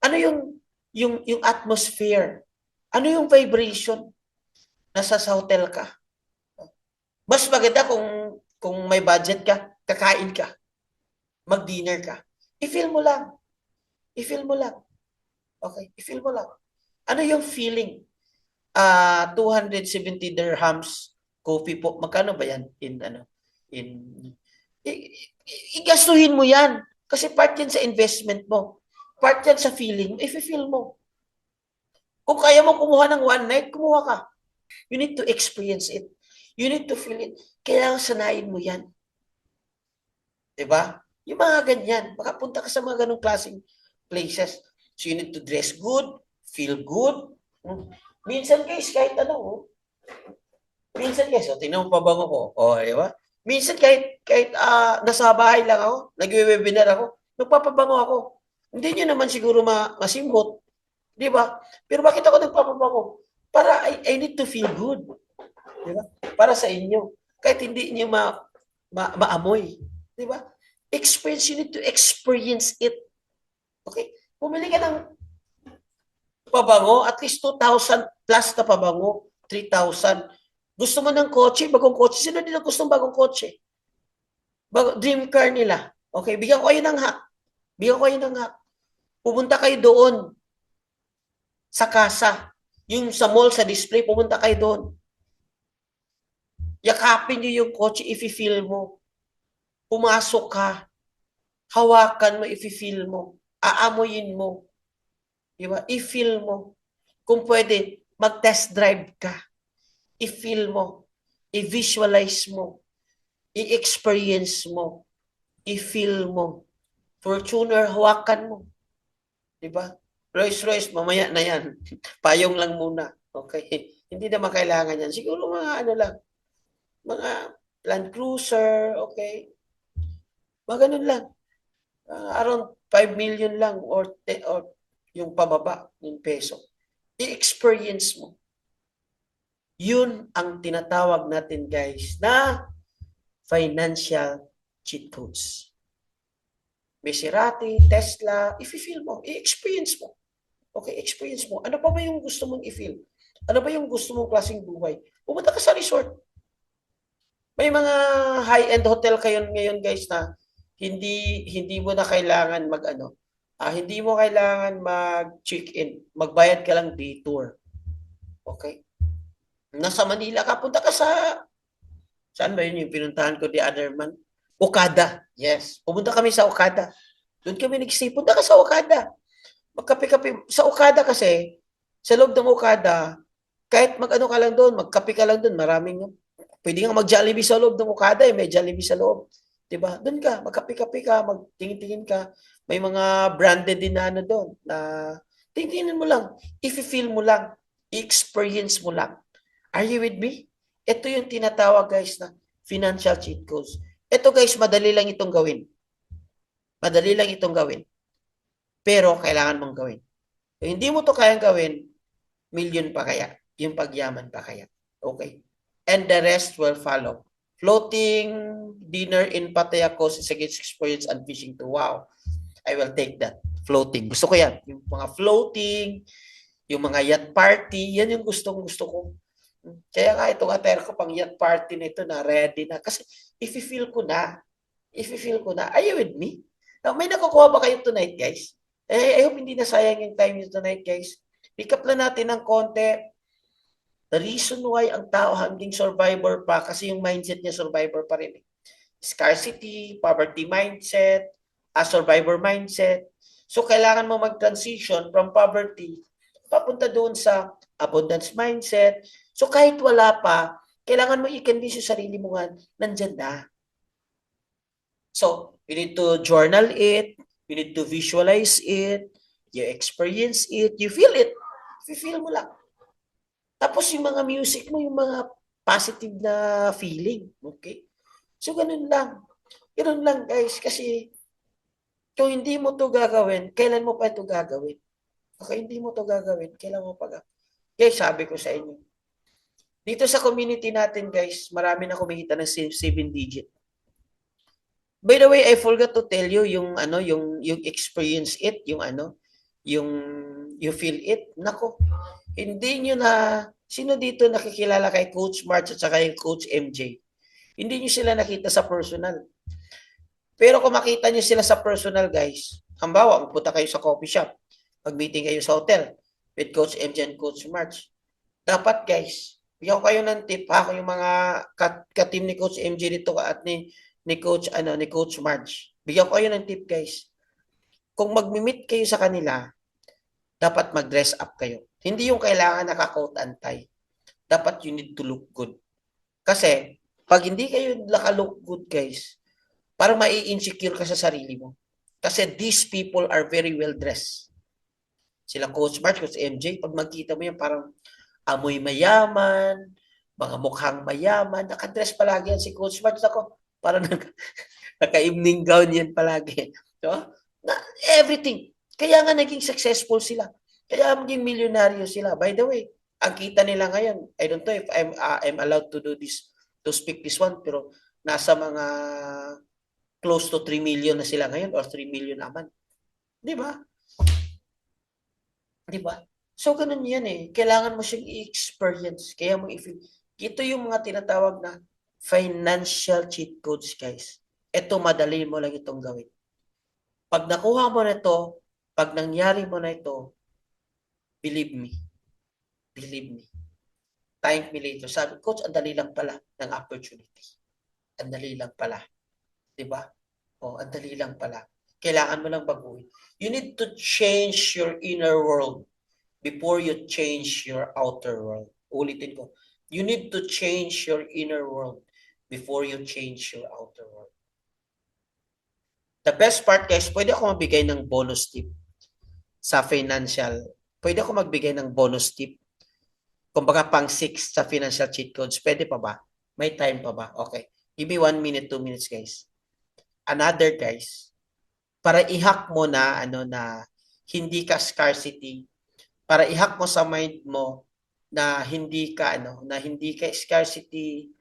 Ano yung atmosphere? Ano yung vibration? Nasa sa hotel ka. Mas maganda kung may budget ka, kakain ka, mag-dinner ka. I-feel mo lang. I-feel mo lang. Okay? I-feel mo lang. Ano yung feeling? 270 dirhams coffee po. Magkano ba yan? Igastuhin mo yan. Kasi part yan sa investment mo. Part yan sa feeling. I-feel mo. Kung kaya mo kumuha ng one night, kumuha ka. You need to experience it. You need to feel it. Kailangan sanayin mo yan. Diba? Yung mga ganyan. Makapunta ka sa mga ganong klaseng places. So you need to dress good, feel good. Minsan guys, kahit ano, minsan guys, tingnan mo pa bango ko. Diba? Minsan kahit nasa bahay lang ako, nagwe-webinar ako, nagpapabango ako. Hindi nyo naman siguro masimhot. Di ba? Pero bakit ako nagpapabango? Para I need to feel good. Di ba? Para sa inyo. Kahit hindi niyo maamoy. Di ba? You need to experience it. Okay? Pumili ka ng pabango, at least 2,000 plus na pabango, 3,000. Gusto mo ng kotse, bagong kotse. Sino din ang gustong bagong kotse? Dream car nila. Okay, bigyan ko kayo ng hack. Pupunta kayo doon sa kasa. Yung sa mall, sa display, pumunta kayo doon. Yakapin nyo yung kotse, i-feel mo. Pumasok ka. Hawakan mo, i-feel mo. Aamuyin mo. Diba? I-feel mo. Kung pwede, mag-test drive ka. I-feel mo. I-visualize mo. I-experience mo. I-feel mo. Fortuner, hawakan mo. Diba? Rolls-Royce, mamaya na yan. Payong lang muna. Okay? Hindi naman kailangan yan. Siguro mga ano lang. Mga Land Cruiser, okay? Mga ganun lang. Around 5 million lang or yung pababa ng peso. I-experience mo. Yun ang tinatawag natin guys na financial cheat codes. Maserati, Tesla, i-feel mo, i-experience mo. Okay, experience mo. Ano pa ba yung gusto mong i-feel? Ano ba yung gusto mong klaseng buhay? Pumunta ka sa resort. May mga high-end hotel kayo ngayon guys na hindi mo na kailangan hindi mo kailangan mag-check-in. Magbayad ka lang day tour. Okay? Nasa Manila ka, punta ka saan ba yun yung pinuntahan ko the other month? Okada. Yes. Pumunta kami sa Okada. Doon kami nag-stay. Punta ka sa Okada. Magkape-kape. Sa Okada kasi, sa loob ng Okada, kahit mag-ano ka lang doon, magkape ka lang doon, pwede nga mag-Jollibee sa loob ng Okada, may Jollibee sa loob. Diba? Doon ka, magkape-kape ka, magtingin-tingin ka. May mga branded din na doon, na tingin mo lang, i-feel mo lang, i-experience mo lang. Are you with me? Ito yung tinatawag guys na financial cheat codes. Ito guys, madali lang itong gawin. Madali lang itong gawin. Pero kailangan mong gawin. Kung hindi mo to kayang gawin, million pa kaya. Yung pagyaman pa kaya. Okay? And the rest will follow. Floating dinner in Pattaya Coast is a great experience and fishing too. Wow. I will take that. Floating. Gusto ko yan. Yung mga floating, yung mga yacht party, yan yung gusto ko. Kaya nga itong attire ko pang yacht party nito na ready na. Kasi i-feel ko na. Are you with me? Now, may nakukuha ba kayo tonight, guys? I hope hindi na sayang yung time nyo tonight, guys. Pick up lang natin ng konti. The reason why ang tao hanggang survivor pa, kasi yung mindset niya survivor pa rin. Scarcity, poverty mindset, a survivor mindset. So, kailangan mo mag-transition from poverty papunta doon sa abundance mindset. So, kahit wala pa, kailangan mo i-convince yung sarili mo nga, nandyan na. So, you need to journal it, you need to visualize it, you experience it, you feel it. Feel mo lang. Tapos yung mga music mo, yung mga positive na feeling. Okay? So, ganun lang. Ganun lang, guys. Kasi, kung hindi mo to gagawin, kailan mo pa ito gagawin? Okay, hindi mo to gagawin, kailan mo pa gagawin? Guys, sabi ko sa inyo. Dito sa community natin, guys, marami na kumikita ng 7 digit. By the way, I forgot to tell you yung yung experience it, yung yung you feel it. Nako, hindi niyo na sino dito nakikilala kay Coach March at saka kay Coach MJ? Hindi niyo sila nakita sa personal. Pero kung makita niyo sila sa personal, guys, halimbawa, magpunta kayo sa coffee shop, mag-meeting kayo sa hotel with Coach MJ and Coach March. Dapat, guys, bigyan ko kayo ng tip, ha, kung yung mga ka-team ni Coach MJ dito at ni Coach March. Bigyan ko kayo ng tip, guys. Kung mag-meet kayo sa kanila, dapat mag-dress up kayo. Hindi yung kailangan naka-coat and tie. Dapat you need to look good. Kasi, pag hindi kayo naka-look good, guys, parang mai-insecure ka sa sarili mo. Kasi these people are very well dressed. Sila Coach March, Coach MJ, pag magkita mo yan, parang amoy mayaman, mga mukhang mayaman, nakadress palagi yan si Coach March. Ako, parang naka-evening gown yan palagi. So, na, everything. Kaya nga naging successful sila. Kaya maging milyonaryo sila. By the way, ang kita nila ngayon, I don't know if I'm allowed to do this, to speak this one, pero nasa mga close to 3 million na sila ngayon or 3 million naman. Di ba? Di ba? So, ganun yan eh. Kailangan mo siyang i-experience. Kaya mo i-feel. Ito yung mga tinatawag na financial cheat codes, guys. Ito, madali mo lang itong gawin. Pag nakuha mo na ito, pag nangyari mo na ito, believe me. Believe me. Thank me later. Sabi, Coach, ang dali lang pala ng opportunity. Ang dali lang pala. Diba? O, ang dali lang pala. Kailangan mo lang baguhin. You need to change your inner world before you change your outer world. Ulitin ko. You need to change your inner world before you change your outer world. The best part, guys, pwede ako magbigay ng bonus tip sa financial. Pwede ako magbigay ng bonus tip. Kumbaga pang 6 sa financial cheat codes. Pwede pa ba? May time pa ba? Okay. Give me 1 minute, 2 minutes, guys. Another, guys, para i-hack mo na na hindi ka scarcity, para i-hack mo sa mind mo na hindi ka na hindi ka scarcity,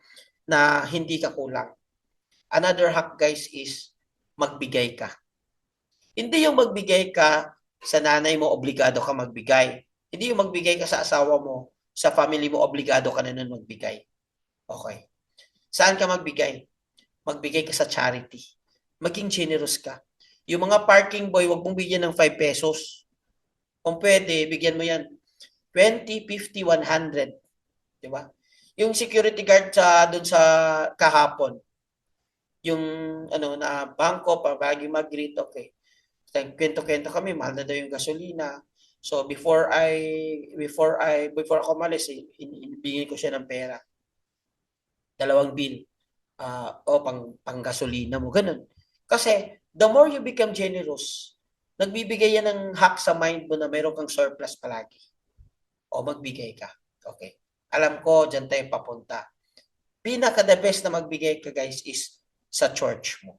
na hindi ka kulang. Another hack, guys, is magbigay ka. Hindi yung magbigay ka sa nanay mo, obligado ka magbigay. Hindi yung magbigay ka sa asawa mo, sa family mo, obligado ka na nun magbigay. Okay. Saan ka magbigay? Magbigay ka sa charity. Maging generous ka. Yung mga parking boy, wag mong bigyan ng 5 pesos. Kung pwede, bigyan mo yan 20, 50, 100. Diba? Yung security guard doon sa kahapon, yung na bangko, pabagi mag-greet, okay. Kwento-kwento kami, mahal na daw yung gasolina. So before ako malis, inibigay ko siya ng pera. 2 bill. Pang gasolina mo, ganun. Kasi the more you become generous, nagbibigay yan ng hack sa mind mo na mayroon kang surplus palagi. O magbigay ka. Okay. Alam ko, dyan tayo papunta. Pinaka-the best na magbigay ka, guys, is sa church mo.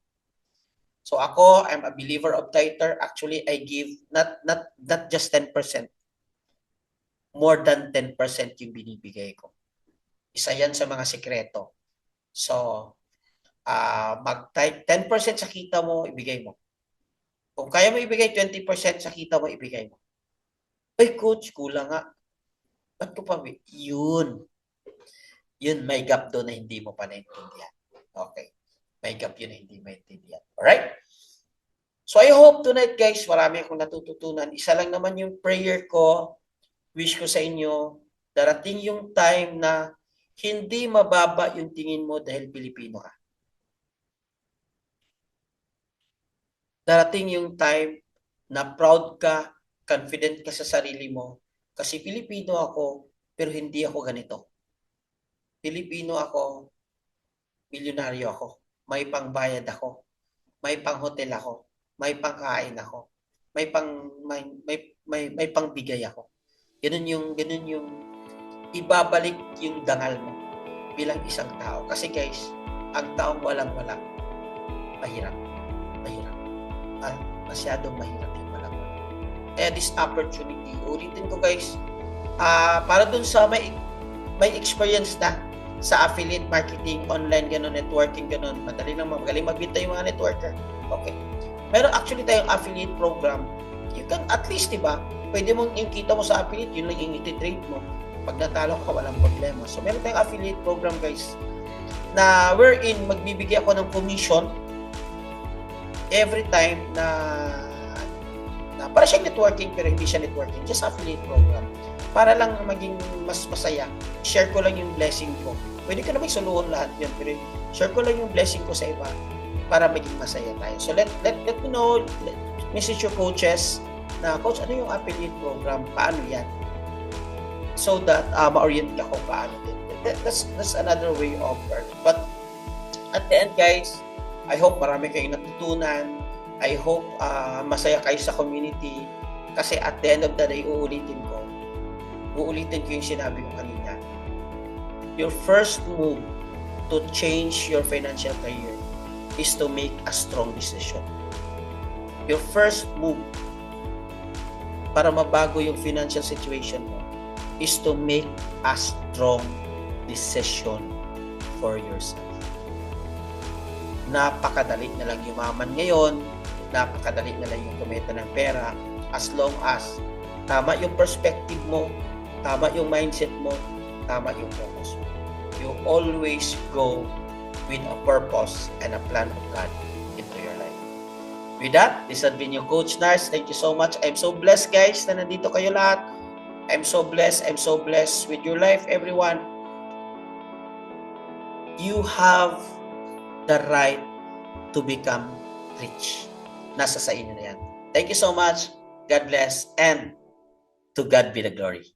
So ako, I'm a believer of tither. Actually, I give not just 10%. More than 10% yung binibigay ko. Isa yan sa mga sikreto. So, mag-type 10% sa kita mo, ibigay mo. Kung kaya mo ibigay 20% sa kita mo, ibigay mo. Ay, coach, kulang nga. Ba't ko pa? Yun, may gap doon na hindi mo pa naintindihan. Okay. May gap yun na hindi maintindihan. Alright? So, I hope tonight, guys, marami akong natututunan. Isa lang naman yung prayer ko. Wish ko sa inyo, Darating yung time na hindi mababa yung tingin mo dahil Pilipino ka. Darating yung time na proud ka, confident ka sa sarili mo, kasi Pilipino ako, pero hindi ako ganito. Pilipino ako, milyonaryo ako, may pangbayad ako, may panghotel ako, may pangkain ako, may may pangbigay ako. Ganun yung ibabalik yung dangal mo bilang isang tao. Kasi guys, ang taong walang-wala, mahirap. Mahirap. At masyadong mahirap yung walang-wala. Kaya this opportunity, ulitin ko guys, para dun sa may experience na sa affiliate marketing, online, ganun, networking, ganun. Madali lang, magaling magbinta yung mga networker. Okay. Meron actually tayong affiliate program. You can, at least, diba, pwede mong yung kita mo sa affiliate, yun lang yung iti-trade mo. Pag natalo ka, walang problema. So, meron tayong affiliate program, guys, na wherein magbibigay ako ng commission every time na para siyang networking, pero hindi siya networking, just affiliate program. Para lang maging mas masaya, share ko lang yung blessing ko. Pwede ko na may suluhon lahat yun, pero share ko lang yung blessing ko sa iba para maging masaya tayo. So let me know, message your coaches na, coach, ano yung affiliate program? Paano yan? So that ma-orient ka kung paano din. That's another way of learning. But at the end, guys, I hope marami kayong natutunan. I hope masaya kayo sa community. Kasi at the end of the day, uulitin ko yung sinabi ko kanina. Your first move to change your financial career is to make a strong decision. Your first move para mabago yung financial situation mo is to make a strong decision for yourself. Napakadali na lang yumaman ngayon, napakadali na lang yung kumita ng pera, as long as tama yung perspective mo, tama yung mindset mo, tama yung focus mo. You always go with a purpose and a plan of God into your life. With that, this has been your Coach Nars. Thank you so much. I'm so blessed, guys, na nandito kayo lahat. I'm so blessed with your life, everyone. You have the right to become rich. Nasa sa inyo na yan. Thank you so much. God bless, and to God be the glory.